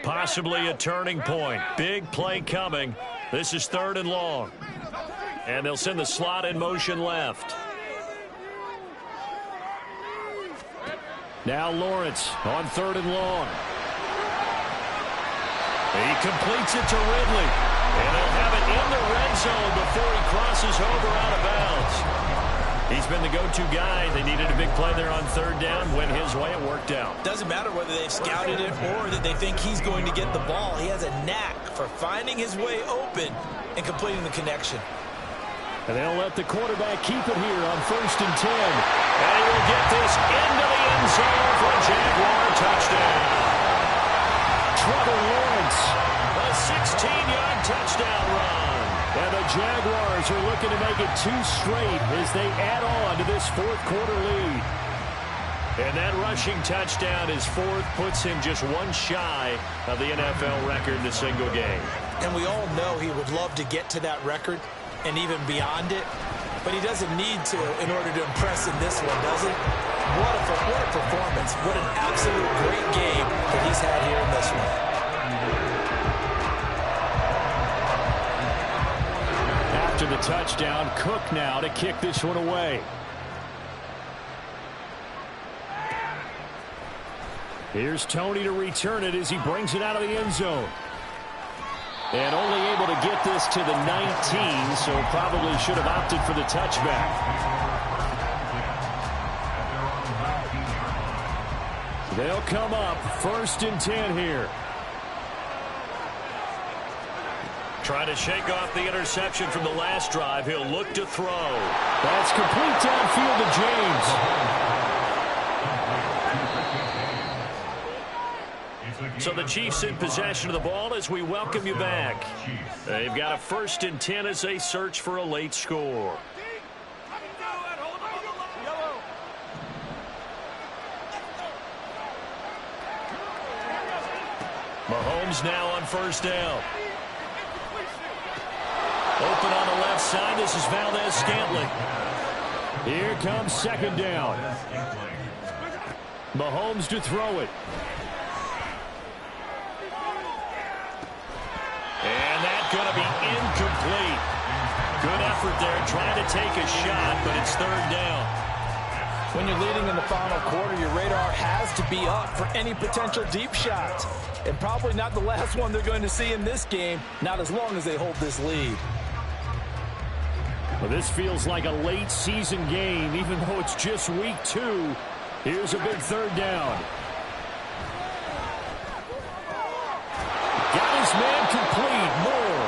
Possibly a turning point. Big play coming. This is 3rd and long. And they'll send the slot in motion left. Now Lawrence on 3rd and long. He completes it to Ridley. And he'll have it in the red zone before he crosses over out of bounds. He's been the go-to guy. They needed a big play there on 3rd down. Went his way. It worked out. Doesn't matter whether they've scouted it or that they think he's going to get the ball. He has a knack for finding his way open and completing the connection. And they'll let the quarterback keep it here on 1st and 10. And he will get this into the end zone for a Jaguar touchdown. Trevor Lawrence, a 16-yard touchdown run. And the Jaguars are looking to make it 2 straight as they add on to this 4th quarter lead. And that rushing touchdown, his 4th, puts him just 1 shy of the NFL record in a single game. And we all know he would love to get to that record and even beyond it, but he doesn't need to in order to impress in this one, does he? What a performance. What an absolute great game that he's had here in this one. After the touchdown, Cook now to kick this one away. Here's Tony to return it as he brings it out of the end zone. And only able to get this to the 19, so probably should have opted for the touchback. They'll come up 1st and 10 here. Trying to shake off the interception from the last drive. He'll look to throw. That's complete downfield to James. So the Chiefs in possession of the ball as we welcome you back. They've got a 1st and 10 as they search for a late score. Mahomes now on 1st down. Open on the left side. This is Valdez-Scantling. Here comes 2nd down. Mahomes to throw it. And that's going to be incomplete. Good effort there trying to take a shot, but it's 3rd down. When you're leading in the final quarter, your radar has to be up for any potential deep shots. And probably not the last one they're going to see in this game, not as long as they hold this lead. Well, this feels like a late season game, even though it's just week 2. Here's a big 3rd down. Got his man complete. Moore.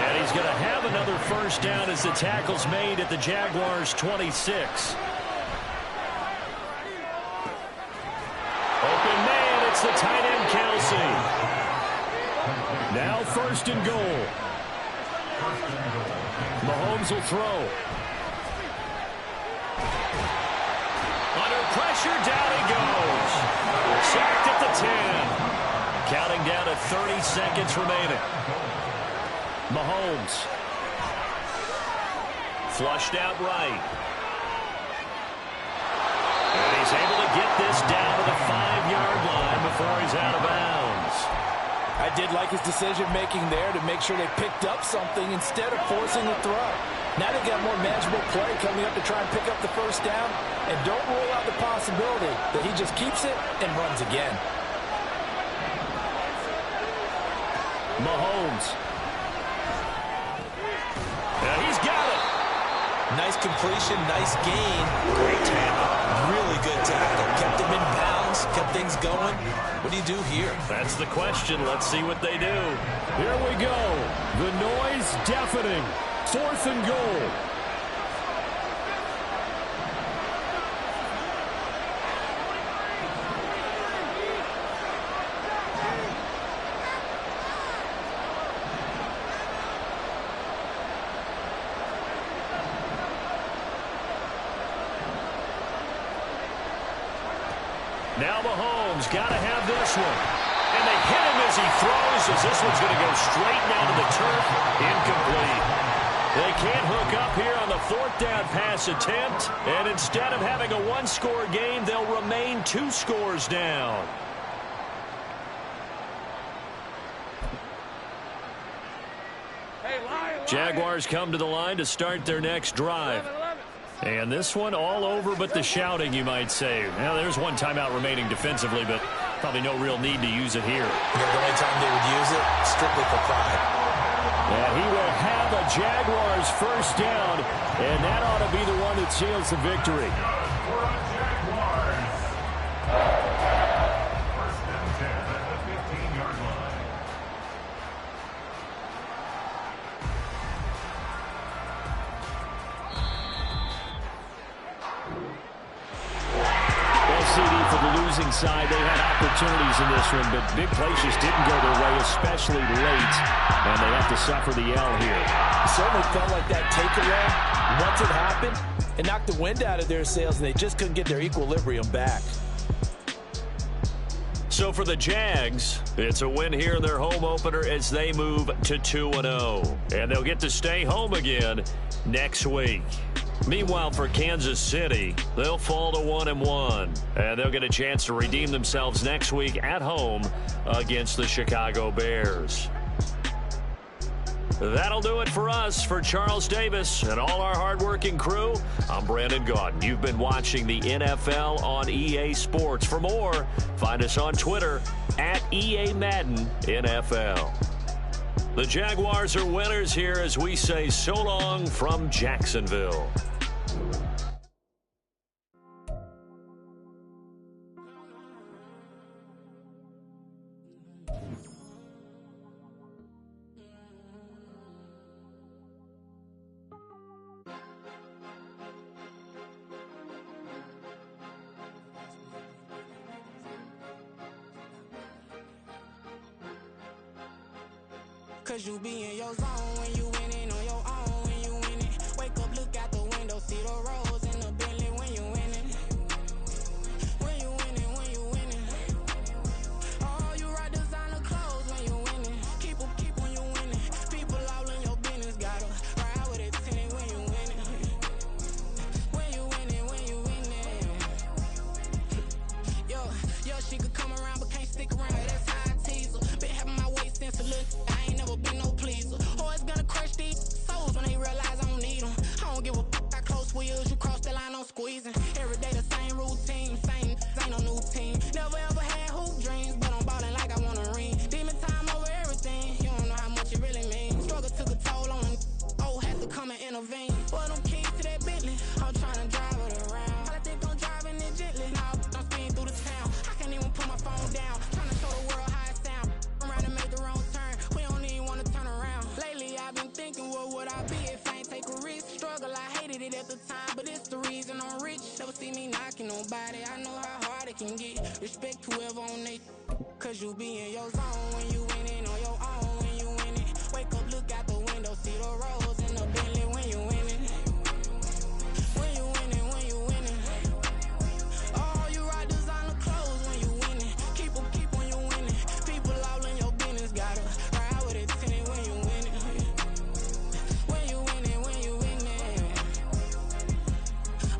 And he's going to have another 1st down as the tackle's made at the Jaguars' 26. Open man. It's the tight end, Kelsey. Now 1st and goal. Mahomes will throw. Under pressure, down he goes. Sacked at the 10. Counting down to 30 seconds remaining. Mahomes. Flushed out right. And he's able to get this down to the 5-yard line before he's out of bounds. I did like his decision-making there to make sure they picked up something instead of forcing the throw. Now they got more manageable play coming up to try and pick up the 1st down. And don't rule out the possibility that he just keeps it and runs again. Mahomes. Yeah, he's got it. Nice completion, nice gain. Great tackle. Really good tackle. Kept him in bounds, kept things going. What do you do here? That's the question. Let's see what they do. Here we go. The noise deafening. 4th and goal. Now Mahomes got to have this one. And they hit him as he throws, as this one's going to go straight down to the turf. Incomplete. They can't hook up here on the 4th down pass attempt. And instead of having a 1-score game, they'll remain 2 scores down. Jaguars come to the line to start their next drive. And this one all over but the shouting, you might say. Now, there's one timeout remaining defensively, but probably no real need to use it here. Yeah, the only time they would use it, strictly for pride. And he will have a Jaguars first down, and that ought to be the one that seals the victory. First and 10 at the 15-yard line. CD for the losing side. They had opportunities in this one, but big plays just didn't go their way, especially late, and they have to suffer the L here. It certainly felt like that takeaway, once it happened, it knocked the wind out of their sails, and they just couldn't get their equilibrium back. So for the Jags, it's a win here in their home opener as they move to 2-0, and they'll get to stay home again next week. Meanwhile, for Kansas City, they'll fall to 1-1, and they'll get a chance to redeem themselves next week at home against the Chicago Bears. That'll do it for us. For Charles Davis and all our hardworking crew, I'm Brandon Gaudin. You've been watching the NFL on EA Sports. For more, find us on Twitter at EA Madden NFL. The Jaguars are winners here as we say so long from Jacksonville. Cause you be in your zone when you winning on your own when you winning. Wake up, look out the window, see the rose in the Bentley when you winning. When you winning, when you winning. Oh, you ride designer clothes when you winning. Keep when you winning. People all in your business, gotta ride with it tinted when you winning. When you winning, when you winning. Yo, she could come around but can't stick around. That's how I tease her. Been having my waist since a little. Been no pleaser. Always gonna crush these souls when they realize I don't need them. I don't give a f*** how close wheels. You cross the line, I'm squeezing. Every day the same routine, same, ain't no new team. Never ever had hoop dreams, but I'm ballin' like I want a ring. Demon time over everything. You don't know how much it really means. Struggle took a toll on them. Oh, had to come and intervene. Well, them keys to that Bentley, I'm trying to drive it around. I think I'm driving it gently. Now I'm speeding through the town. I can't even put my phone down. Trying to show the world how it sound. Around and make the wrong turn. We don't even want to turn around. Lately I've been thinking, what would I be if I ain't take a risk? Struggle, I hated it at the time, but it's the reason I'm rich. Never see me knocking nobody. I know how hard it can get. Respect whoever on they. Cause you be in your zone when you winning on your own when you winning. Wake up, look out the window, see the rose in the Bentley when you winning. When you winning, when you winning. Oh, you ride designer clothes when you winning. Keep when you winning. People all in your business, gotta ride with it tinted when you winning. When you winning, when you winning.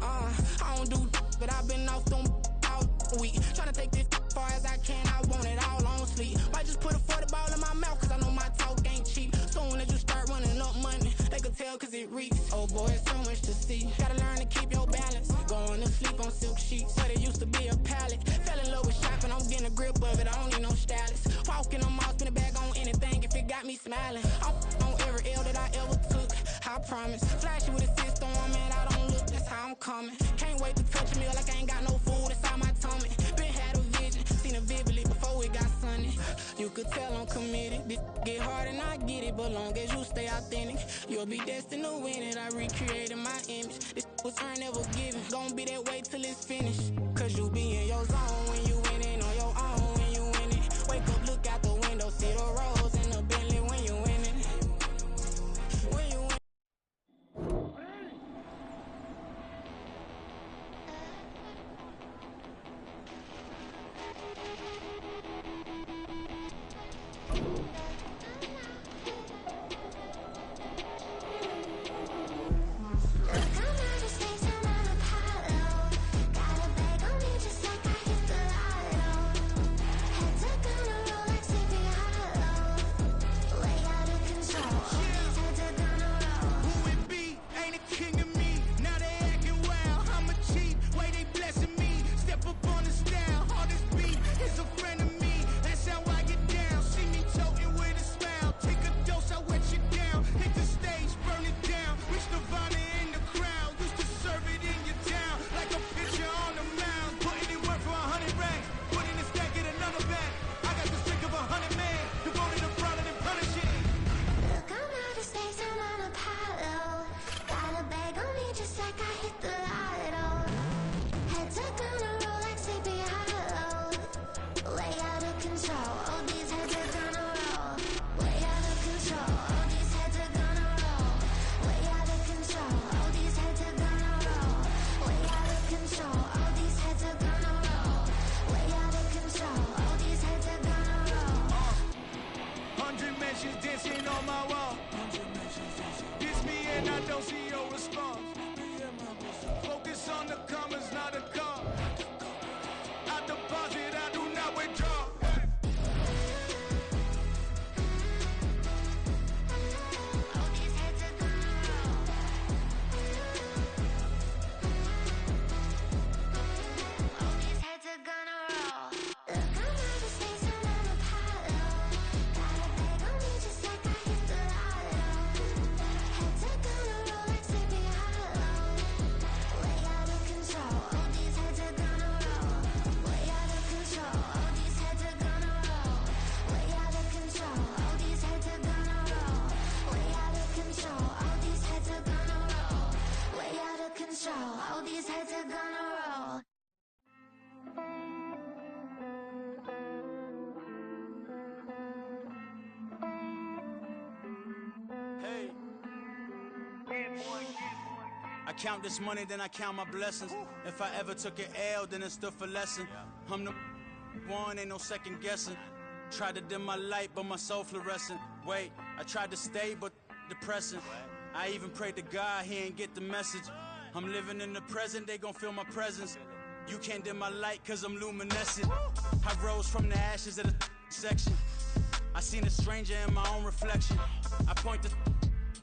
I don't do but I've been off them all week. Tryna take this far as I can, I want it all on sleep. Might just put a 40 ball in my mouth, cause I know my talk ain't cheap. Soon as you start running up money, they could tell cause it reeks. Oh boy, it's so much to see. Gotta learn to keep your balance. Going to sleep on silk sheets, but it used to be a pallet. Fell in love with shopping, I'm getting a grip of it, I don't need no stylist. Walking on mouth, spin a bag on anything if it got me smiling. I'm on every L that I ever took. I promise. Flash you with a system, man, I don't look, that's how I'm coming. Can't wait to touch a meal like I ain't got no food inside my tummy. Been had a vision, seen it vividly before it got sunny. You could tell I'm committed. This get hard and I get it, but long as you stay authentic, you'll be destined to win it. I recreated my image. This was earned, never given. Gonna be that way till it's finished. Cause you be in your zone when you winning on your own when you winning. Wake up, look out the window, see the rose in the Bentley when you winning. When you winning. I count this money, then I count my blessings. If I ever took an L, then it stood for lesson. I'm the one, ain't no second guessing. Tried to dim my light, but my soul fluorescent. Wait, I tried to stay, but depressing. I even prayed to God, he ain't get the message. I'm living in the present, they gon' feel my presence. You can't dim my light, cause I'm luminescent. I rose from the ashes of the section. I seen a stranger in my own reflection. I point the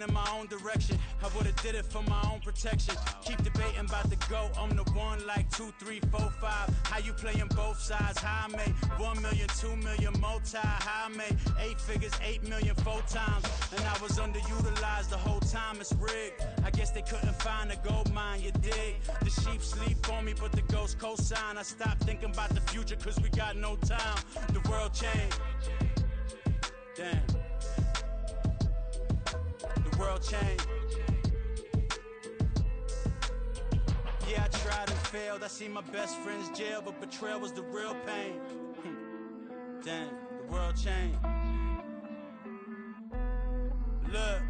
in my own direction. I would've did it for my own protection. Keep debating about the GOAT. I'm the one like 2, 3, 4, 5. How you playing both sides? How I made 1 million, 2 million, multi. How I made 8 figures, 8 million, 4 times. And I was underutilized the whole time. It's rigged. I guess they couldn't find a gold mine, you dig? The sheep sleep on me, but the ghost cosign. I stopped thinking about the future, cause we got no time. The world changed. Damn. The world changed. Yeah, I tried and failed. I seen my best friends jail, but betrayal was the real pain. Damn, the world changed. Look,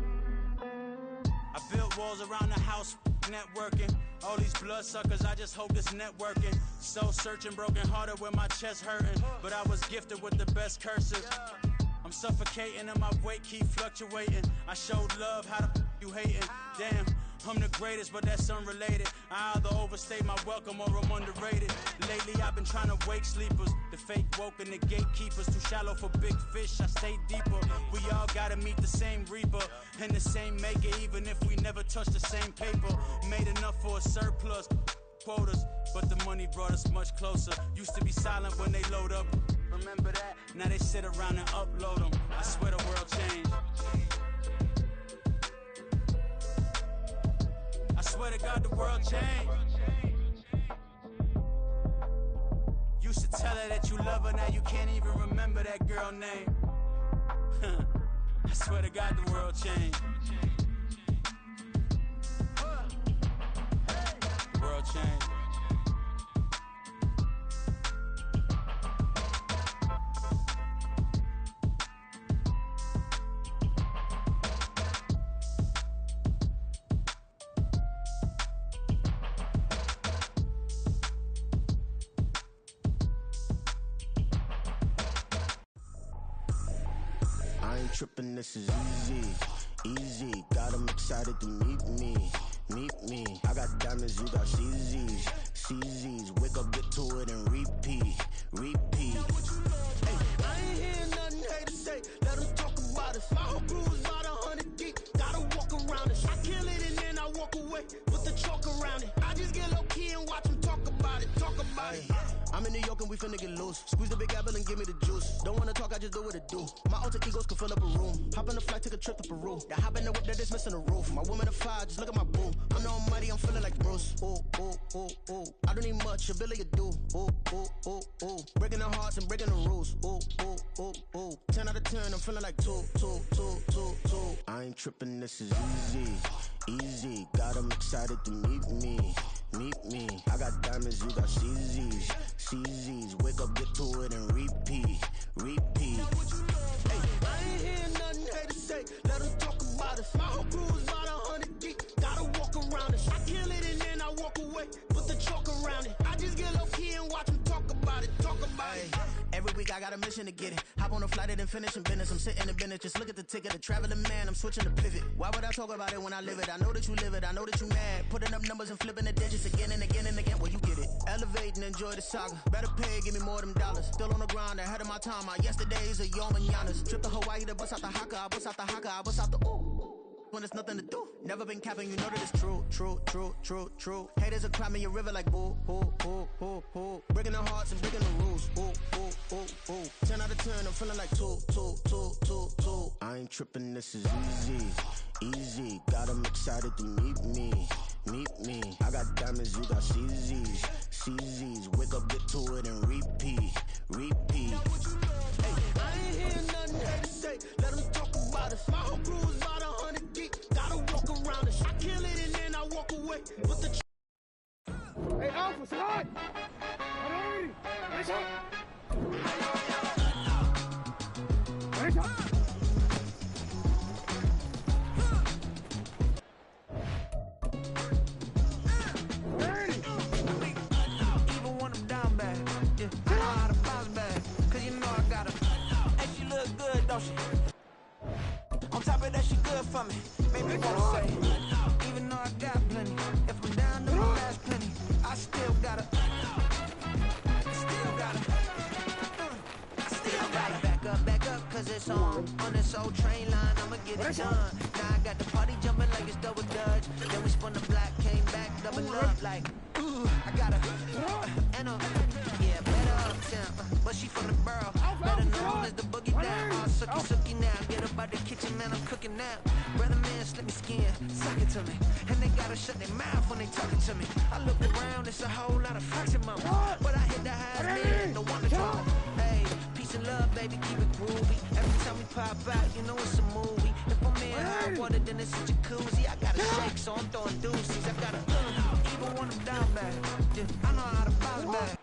I built walls around the house, networking. All these bloodsuckers, I just hope this networking. Soul searching, broken hearted with my chest hurting. But I was gifted with the best curses. I'm suffocating and my weight keep fluctuating. I showed love, how the you hating? Damn, I'm the greatest, but that's unrelated. I either overstay my welcome or I'm underrated. Lately I've been trying to wake sleepers. The fake woke and the gatekeepers. Too shallow for big fish, I stay deeper. We all gotta meet the same reaper and the same maker, even if we never touch the same paper. Made enough for a surplus quotas, but the money brought us much closer. Used to be silent when they load up. Remember that? Now they sit around and upload them. I swear the world changed. world change. Used to tell her that you love her, now you can't even remember that girl name. I swear to God the world changed. The world changed. I ain't tripping, this is easy, easy. Got 'em excited to meet me, meet me. I got diamonds, you got CZs, CZs. Wake up, get to it, and repeat, repeat. Hey, I ain't hearing nothing haters say. Let them talk about us. My whole crew is about 100 deep. Gotta walk around it. I kill it and then I walk away with the chalk around it. I just get low key and watch them talk about it, talk about it. I'm in New York and we finna get loose. Squeeze the big apple and give me the juice. Don't wanna talk, I just do what it do. My alter egos can fill up a room. Hop on the flight, take a trip to Peru. That hop in the whip that is missing the roof. My woman a fire, just look at my boo. I'm the almighty, I'm feeling like Bruce. Ooh, ooh, ooh, ooh. I don't need much, ability to do. Ooh, ooh, ooh, ooh. Breaking the hearts and breaking the rules. Ooh, ooh, ooh, ooh. 10 out of 10, I'm feeling like 2, 2, 2, 2, 2. I ain't tripping, this is easy, easy. Got 'em excited to meet me, meet me. I got diamonds, you got CZs, CZs. Wake up, get to it, and repeat, repeat. Hey, I ain't hearing nothing haters say. Let them talk about us. My whole crew is about 100 deep. Gotta walk around it. I kill it and then I walk away. Put the chalk around it. I just get low key and watch them talk about it, talk about it. Every week I got a mission to get it. Hop on a flight and then finish in business. I'm sitting in business, just look at the ticket. The traveling man, I'm switching to pivot. Why would I talk about it when I live it? I know that you live it, I know that you mad. Putting up numbers and flipping the digits again and again and again. Well, you get it. Elevate and enjoy the saga. Better pay, give me more them dollars. Still on the grind, ahead of my time. My yesterdays are yo mananas. Trip to Hawaii to bust out the haka. I bust out the haka, I bust out the ooh. When there's nothing to do. Never been capping, you know that it's true, true, true, true, true. Haters are crying me a river like boo, boo, boo, boo, boo. Breaking their hearts and breaking the rules. Ooh, ooh, ooh, ooh. 10 out of 10, I'm feeling like 2, 2, 2, 2, 2. I ain't tripping, this is easy, easy. Got 'em excited to meet me, meet me. I got diamonds, you got CZs, CZs. Wake up, get to it, and repeat, repeat. Hey, I ain't hearing nothing haters say. Let them talk about us. My whole crew is about 100 deep. Gotta walk around it. I kill it and then I walk away with the. Hey, Alpha, say hi. Hello. Nice shot. Nice shot. Even when I'm down bad, yeah, I know how to bounce back. Cause you know I got her. And she look good, don't she? On top of that, she good for me. Make me wanna say, even though I got plenty, if I'm down to my last penny, I still gotta. Still gotta. I still gotta. Back up, cause it's on this old train line, I'ma get it done. Now I got the party jumping like it's double dutch. Then we spun the block, came back, double up like, I gotta, yeah, better uptown, but she from the borough, better known as the boogie down. All sucky now, get up out the kitchen, man, I'm cooking now. Brother man, slip me skin, suck it to me, and they gotta shut their mouth when they talking to me. I look around, it's a whole lot of facts in my mouth, but I hit the highs, man, no wonder drama. Hey, peace and love, baby, keep it groovy. Every time we pop out, you know it's a movie. If I'm in hot water, then it's a jacuzzi. I gotta shake, so I'm throwing deuces. I gotta, even when I'm down bad, yeah, I know how to bounce back.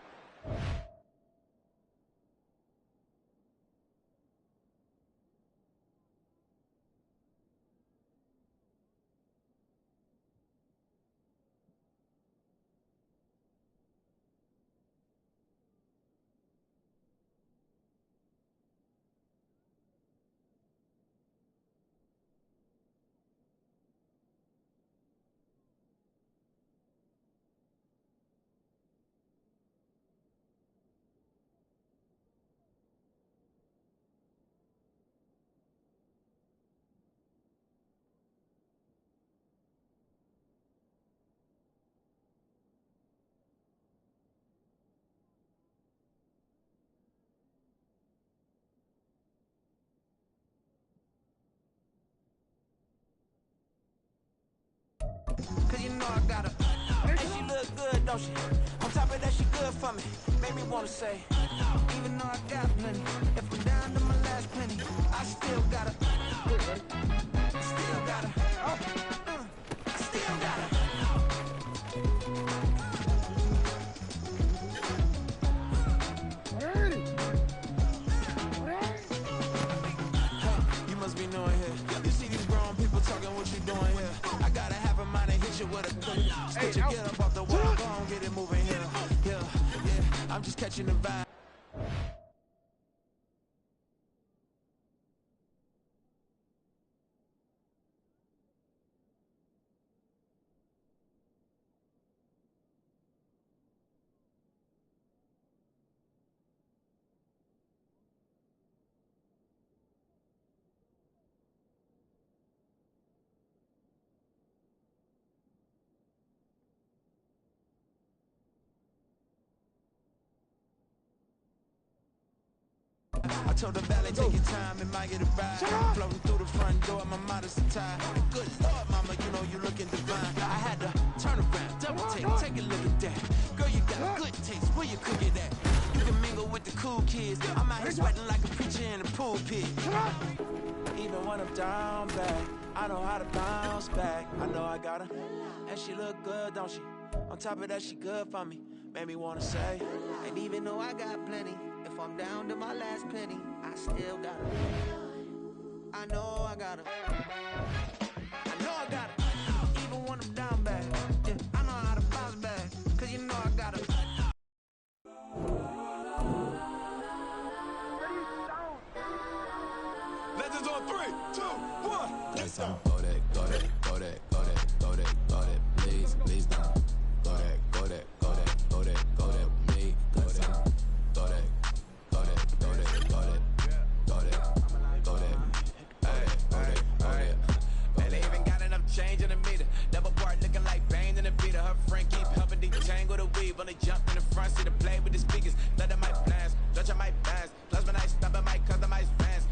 Cause you know I gotta. And she look good, don't she? On top of that, she good for me. Made me wanna say, even though I got plenty, if I'm down to my last penny, I still gotta, still gotta, still gotta. You must be knowing here. You see these grown people talking, what you doing here? I gotta have a mind and hit you with a good stitch. Get up off the wall, go on, get it moving here. Yeah, I'm just catching the vibe. I told the valet, take your time, it might get a ride. Floating through the front door, my modest attire. Good Lord, mama, you know you looking divine. I had to turn around, double take a look at that. Girl, you got good taste, where you cook it at? You can mingle with the cool kids. I'm out here sweating like a preacher in a pulpit. Even when I'm down bad, I know how to bounce back. I know I got her, and she look good, don't she? On top of that, she good for me. Made me wanna say, and even though I got plenty, if I'm down to my last penny, I still got her. I know I got her. I know I got her. Even when I'm down bad, yeah, I know how to bounce back. Cause you know I got her. Legends on 3, 2, 1. Let's go. Go that, go that, go that, go that, go that, go that. Please, please don't. Go that, go that, go that, go that, go that with me. Go that, go that, go that, go that, go that, go that, go that, go that, go that. Man, they even got enough change in the meter. Double part looking like Bane in the beater. Her friend keep helping detangle the weave. Only jump in the front seat to play with the speakers. Let them might blast, touch my bands. Plus when I stop at my customized vans.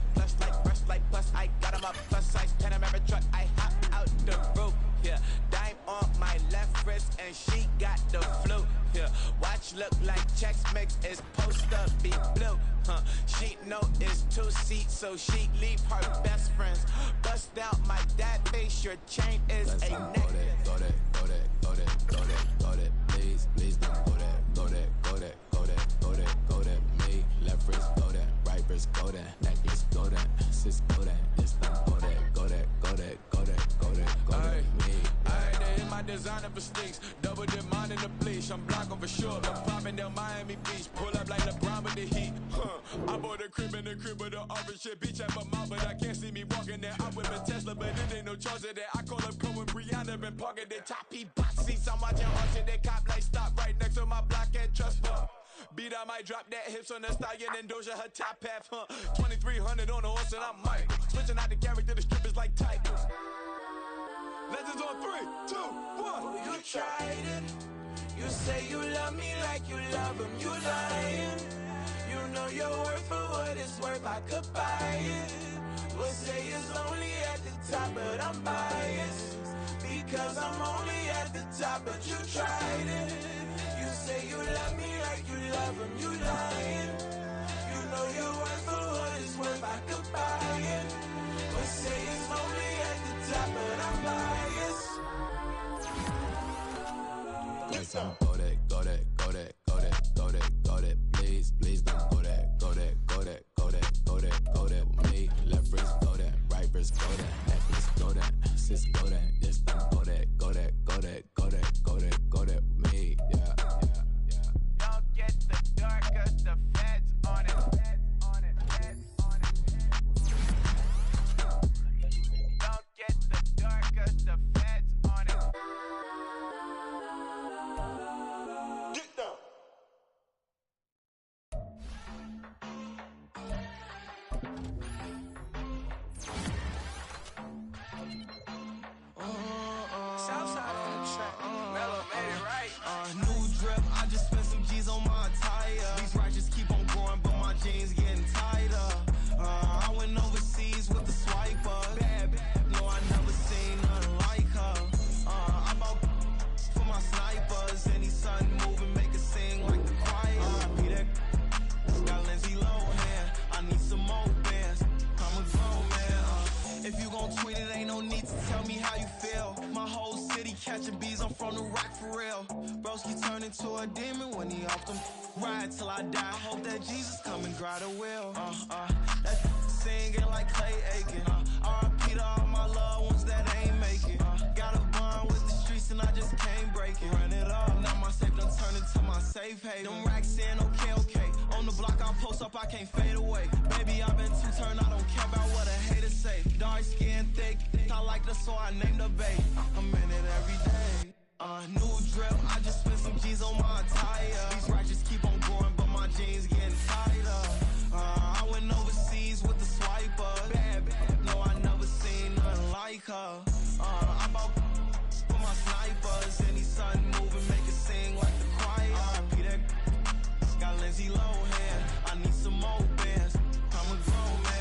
Plus I got them up. Plus size Panamera truck. I hop out the roof. Yeah, dime on my left wrist and she got the flu. Yeah, watch look like Chex Mix is supposed to be blue. She know it's 2 seats, so she leave her best friends. Bust out my dad face. Your chain is a neck. Go that, go that, go that, go that, go that. Please, please don't go that, go that, go that, go that, go that, go that. Me, left wrist, go that, right wrist, go that, necklace, go that, sis, go that, this time, go that, go that, go that, go that, go that, go that. Me. They hit my designer for stinks. Double dip mine in the bleach. I'm blocking for sure. I'm popping down Miami Beach. Pull up like LeBron with the heat. I bought a crib in the crib with the orange shit. Beach at my mouth, but I can't see me walking there. I'm with a Tesla, but it ain't no charge of that. I call up Cohen, Brianna, been parking the top heat box seats. I'm watching Archie, they cop like stop right next to my block and trust fund. Beat, I might drop that hips on the stallion and Doja her top half, 2300 on the horse and I'm Mike. Switching out the character, the strippers like Titans. Legends on 3, 2, 1. You tried it. You say you love me like you love him. You lying. You know your worth for what it's worth. I could buy it. We'll say it's only at the top, but I'm biased because I'm only at the top. But you tried it. You say you love me like you love him. You lying. You know your worth for what it's worth. I could buy it. We'll say it's only at the top, but I'm biased. Let's go that, go that, go that, go that, go that, go that. Please, please don't go that, go that, go that, go that, go that, go that with me. Left wrist, go that, right wrist, go that, necklace, go that, sis, go that, this time, go that, go that, go that, go that, go that, go that with me. Yeah. Don't get the dark 'cause the feds on it. Don't get the dark 'cause the feds on it. a demon when he off them. Ride till I die. Hope that Jesus come and grab the wheel. That singing like Clay Aiken. R.I.P. to all my loved ones that ain't make it. Got a bond with the streets and I just can't break it. Run it up. Now my safe done turned into my safe haven. Them racks in, okay. On the block I post up, I can't fade away. Baby, I've been too turned, I don't care about what a hater say. Dark skin, thick, I like the so I named the babe. I'm in it every day. New drip, I just spent some G's on my attire. These righteous keep on going, but my jeans getting tighter. I went overseas with the swiper. Bad, no, I never seen nothing like her. I bought for my snipers. Any sun moving, make it sing like the choir. Peter got Lindsay Lohan. I need some more bands. I'm a grown man.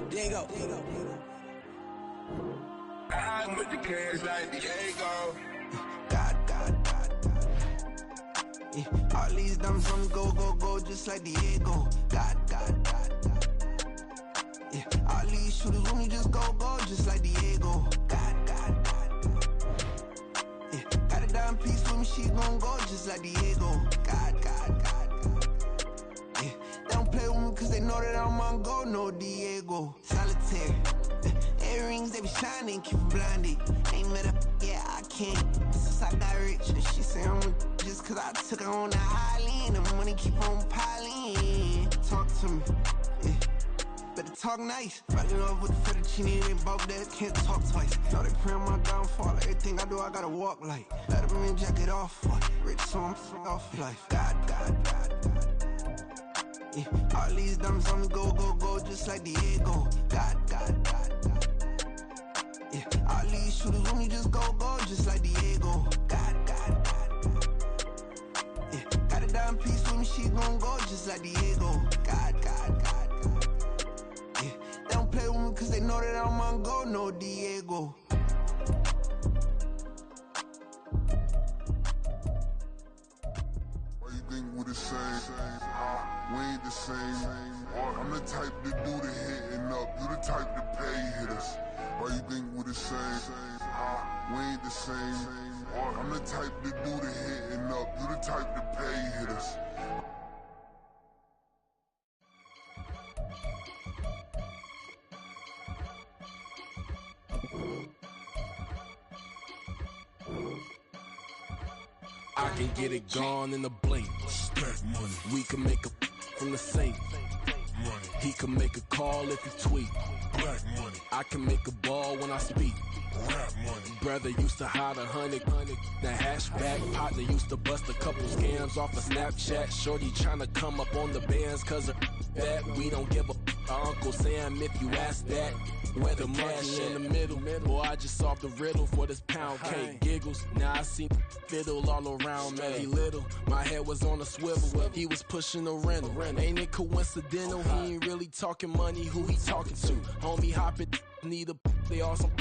Diego. I put the cash like Diego. God. Yeah. All these dumb from go, just like Diego. God. Yeah. All these shooters when you just go, just like Diego. God. Yeah. Got a dime piece with me, she gon' go just like Diego. God. Yeah. They don't play with me cause they know that I'm on go, no Diego. Solitaire. Earrings, they be shining, keep blinded. Ain't met up, yeah, I can't. Since I got rich, she say I'm just cause I took her on the island. The money keep on piling. Talk to me, yeah. Better talk nice. Rockin' up with the fettuccine and both that can't talk twice. Know they pray on my downfall. Everything I do, I gotta walk like. Let them in, jacket off. Rich, so I'm off life. God. Yeah. All these dummies on me go, just like Diego. God. Yeah. All these shooters when you just go, just like Diego. God. Yeah. Got a dime piece with me, she gon' go just like Diego. God. Yeah. They don't play with me cause they know that I'm on go, no Diego. Why you think we the same? We ain't the same. I'm the type to do the hitting up, you the type to pay hitters. Why you think we the same? We ain't the same. I'm the type to do the hitting up. You the type to pay hitters. I can get it gone in a blink. Stack money. We can make a from the saint. Money. He can make a call if he tweet. Black money. I can make a ball when I speak. Rap money. Brother used to hide 100. The hashback partner used to bust a couple scams off of Snapchat. Shorty tryna come up on the bands cause of that. We don't give a Uncle Sam if you ask that. Where the cash in the middle. Boy, I just solved the riddle for this pound cake. Giggles, now I see fiddle all around me. Little, my head was on a swivel. He was pushing a rental. Ain't it coincidental? He ain't really talking money. Who he talking to? Homie hopping, need a they awesome.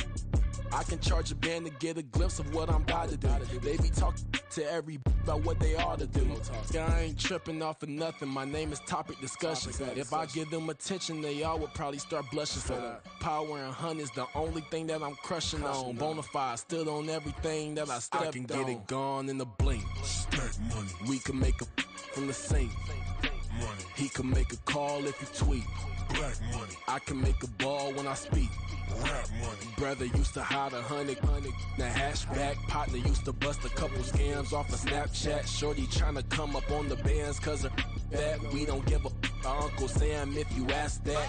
I can charge a band to get a glimpse of what I'm about to do. They be talking to every about what they ought to do. Yeah, I ain't tripping off of nothing. My name is Topic Discussion. If I give them attention, they all would probably start blushing. So power and hunt is the only thing that I'm crushing on. Bonafide, stood on everything that I stepped on. I can get it gone in a blink. Stack money. We can make a from the saint. Money. He can make a call if he tweet. Black money. I can make a ball when I speak. Rap money. Brother used to hide 100. The hashback partner used to bust a couple scams off of Snapchat. Shorty tryna come up on the bands cause of that. We don't give a Uncle Sam if you ask that.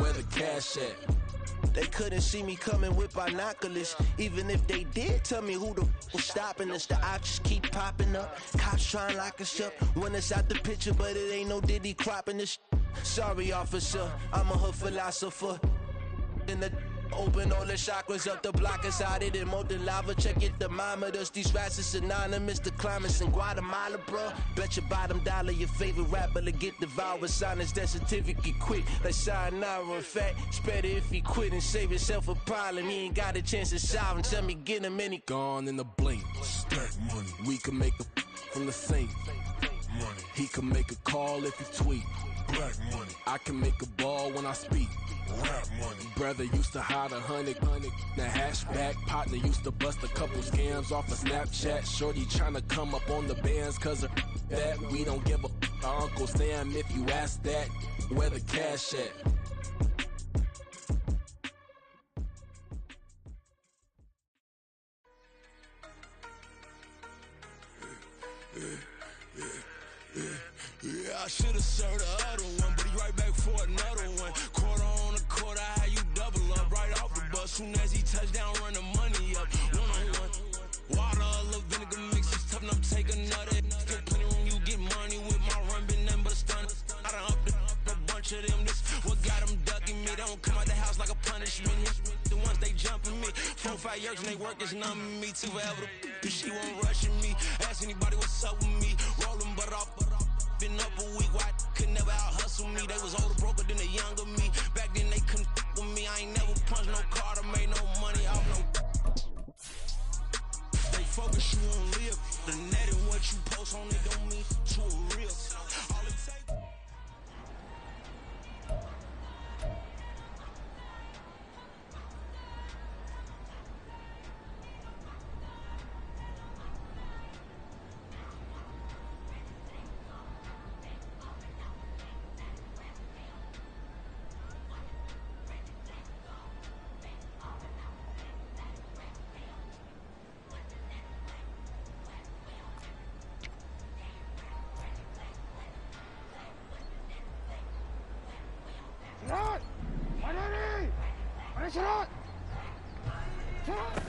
Where the cash at? They couldn't see me coming with binoculars. Even if they did tell me who the f was stopping us, the options keep popping up. Cops trying to lock us up when it's out the picture, but it ain't no Diddy cropping this. Sorry, officer, I'm a hood philosopher. In the open all the chakras up the block inside it and molten lava. Check your thermometers. These rats is synonymous to climates in Guatemala, bro. Bet your bottom dollar your favorite rapper to get devoured. Sign his death certificate quick. Like sayonara. In fact, it's better if he quit and save himself a problem. He ain't got a chance to solve him. Tell me get him any gone in a blink. Stack money. We can make a from the saint. Money. He can make a call if he tweet. Black money. I can make a ball when I speak. Rap money. Brother used to hide 100. The hashback partner used to bust a couple scams off of Snapchat. Shorty tryna come up on the bands cause of that. We don't give a Uncle Sam if you ask that. Where the cash at? Yeah, I should've served the other one, but he right back for another one. Quarter on a quarter, how you double up right off the bus. Soon as he touch down, run the money up. One-on-one. Water, a little vinegar mix, it's tough enough, take another. Get plenty room, you get money with my run, been nothing but a stun. I done up a bunch of them, this what got them ducking me. They don't come out the house like a punishment. The ones they jumping me. 4 or 5 years and they work is numbing me. Too forever, the she won't rushing me. Ask anybody what's up with me. Rolling but off. Been up a week, why could never out hustle me? They was older, broker than the younger me. Back then they couldn't with me. I ain't never punched no card or made no money off no. They focus you on live. The net and what you post on it don't mean to a real. All it takes. Shot! Manani! Manani, shot! Shot!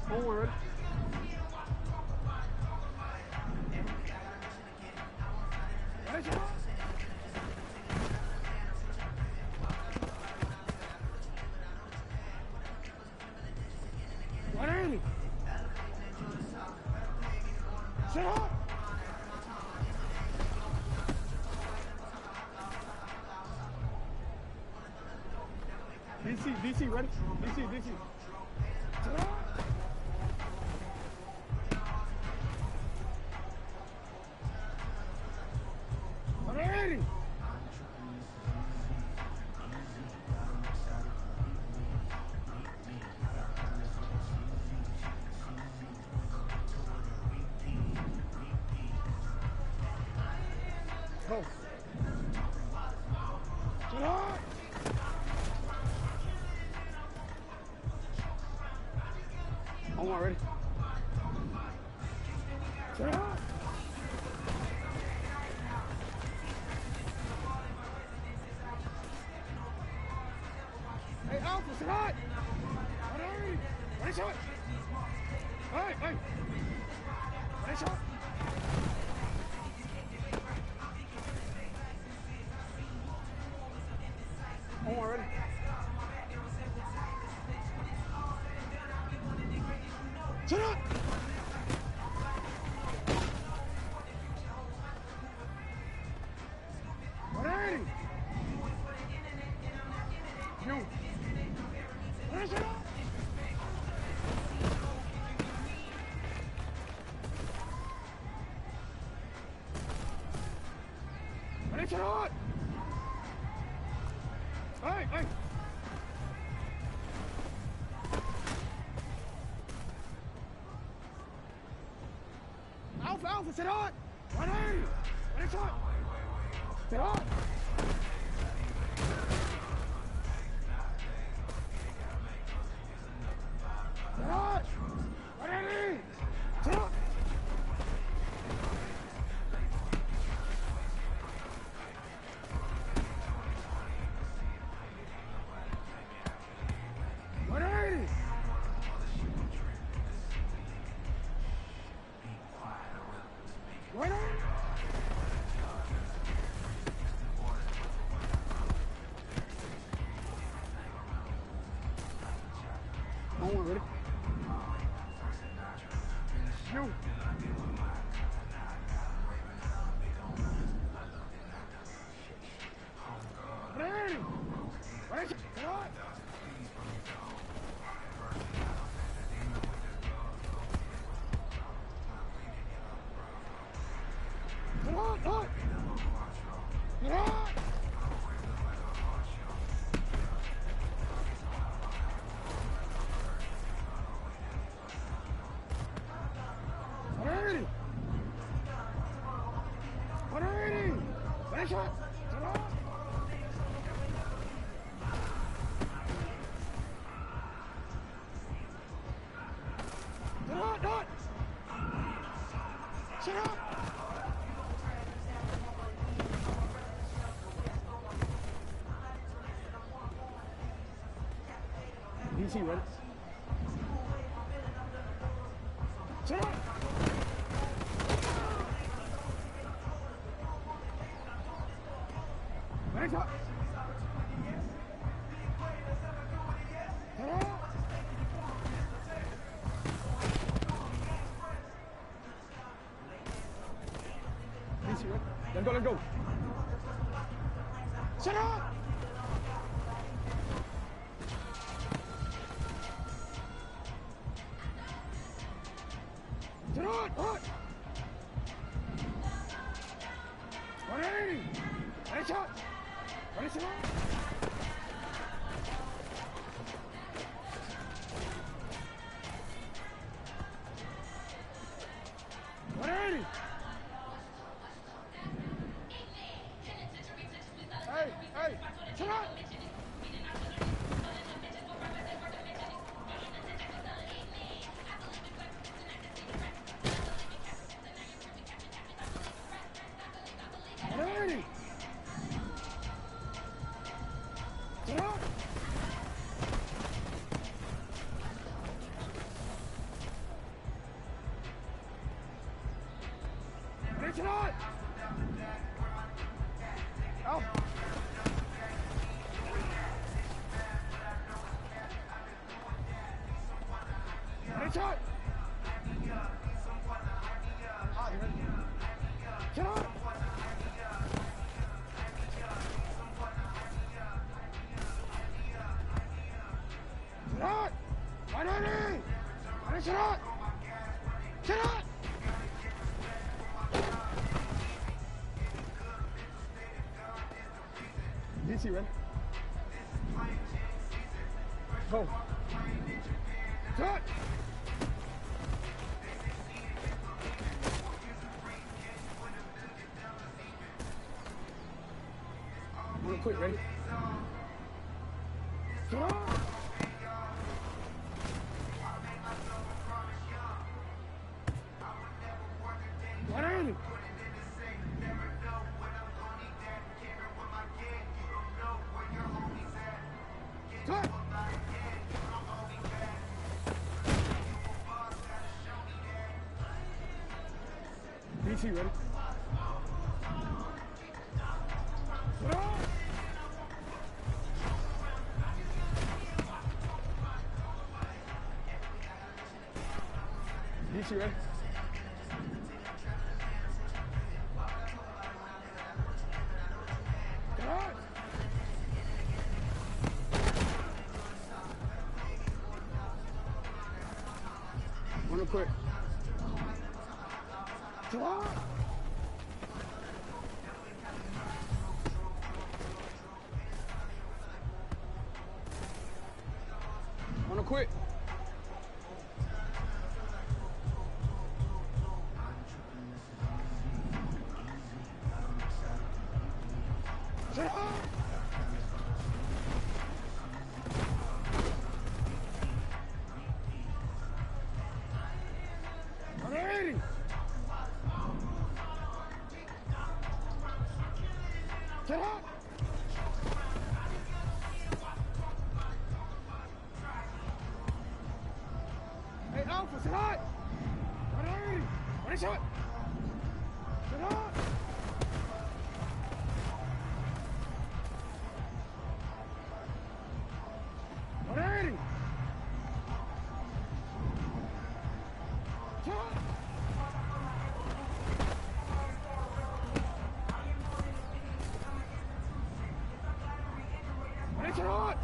Forward. Manani, shot! 180! Shut up! DC, ready? DC. Shut up! Go. Get on. Omar, ready? Get on. Hey, Alpha, sit hot. Ready? Ready, shot. Hey. Ready, shot. Omar, ready? Sit up! Ready? You. Ready, sit up! Ready, sit up! Hey! Alpha, sit on! 180! Ready, shot! Sit on! Sit on! 180! Sit on! Ready? Shoot. Ready? Ready? Come on. Come on, come on. Come on. Ready? 180! Ready, shot! Come on! Come on, do it! Shut up! DC, ready? Shut up! Ready, shot! Come on! DC, ready? Let's go! Shut up! Shut up! What? 180! Ready, shot! Ready, shot! Hey! Shut up! Ready! Shut up! Ready, shut up! Out! Ready, shot! Shut up! Shut up! 180! Ready, shut up! Shut up! DC, ready? Go! Shot! quick, ready? BT, ready? BT, ready? Real quick. Wanna quit? Shut up! Alrighty! Shut up! Hey, Alpha, sit hot! Alrighty! Ready, shot! Sit hot! Alrighty! Shot! Ready, shot!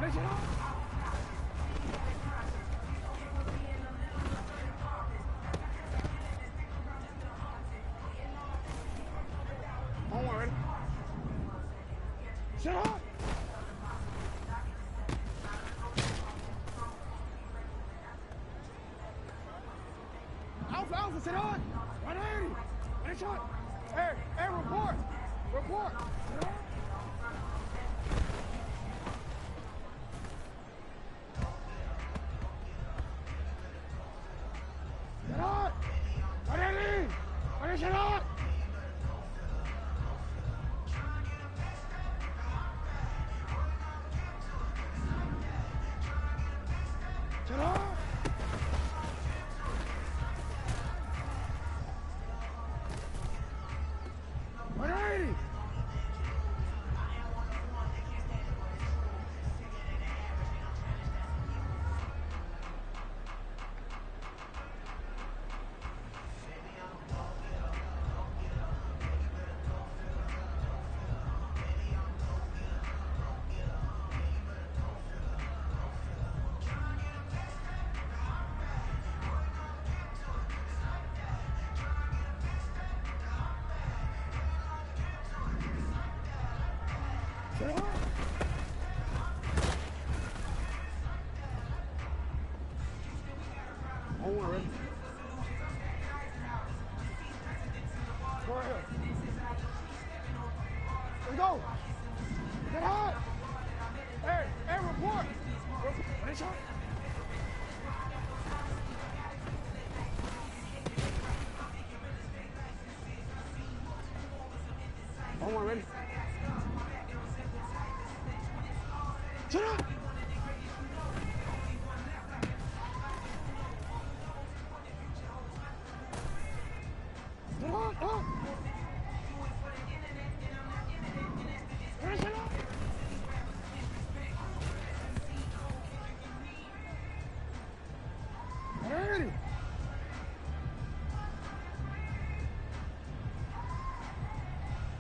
Ready, shot! Don't worry. Shut up! Alpha, sit on! 180! Ready, shot! Hey, report! Report! Sit on! Sit on! 180! Ready, shut up! Shut up! Alrighty! Shut up! Don't worry. Go ahead. Let's go. Get hot. Hey, report. Ready, shot? Don't worry, ready? Shut up.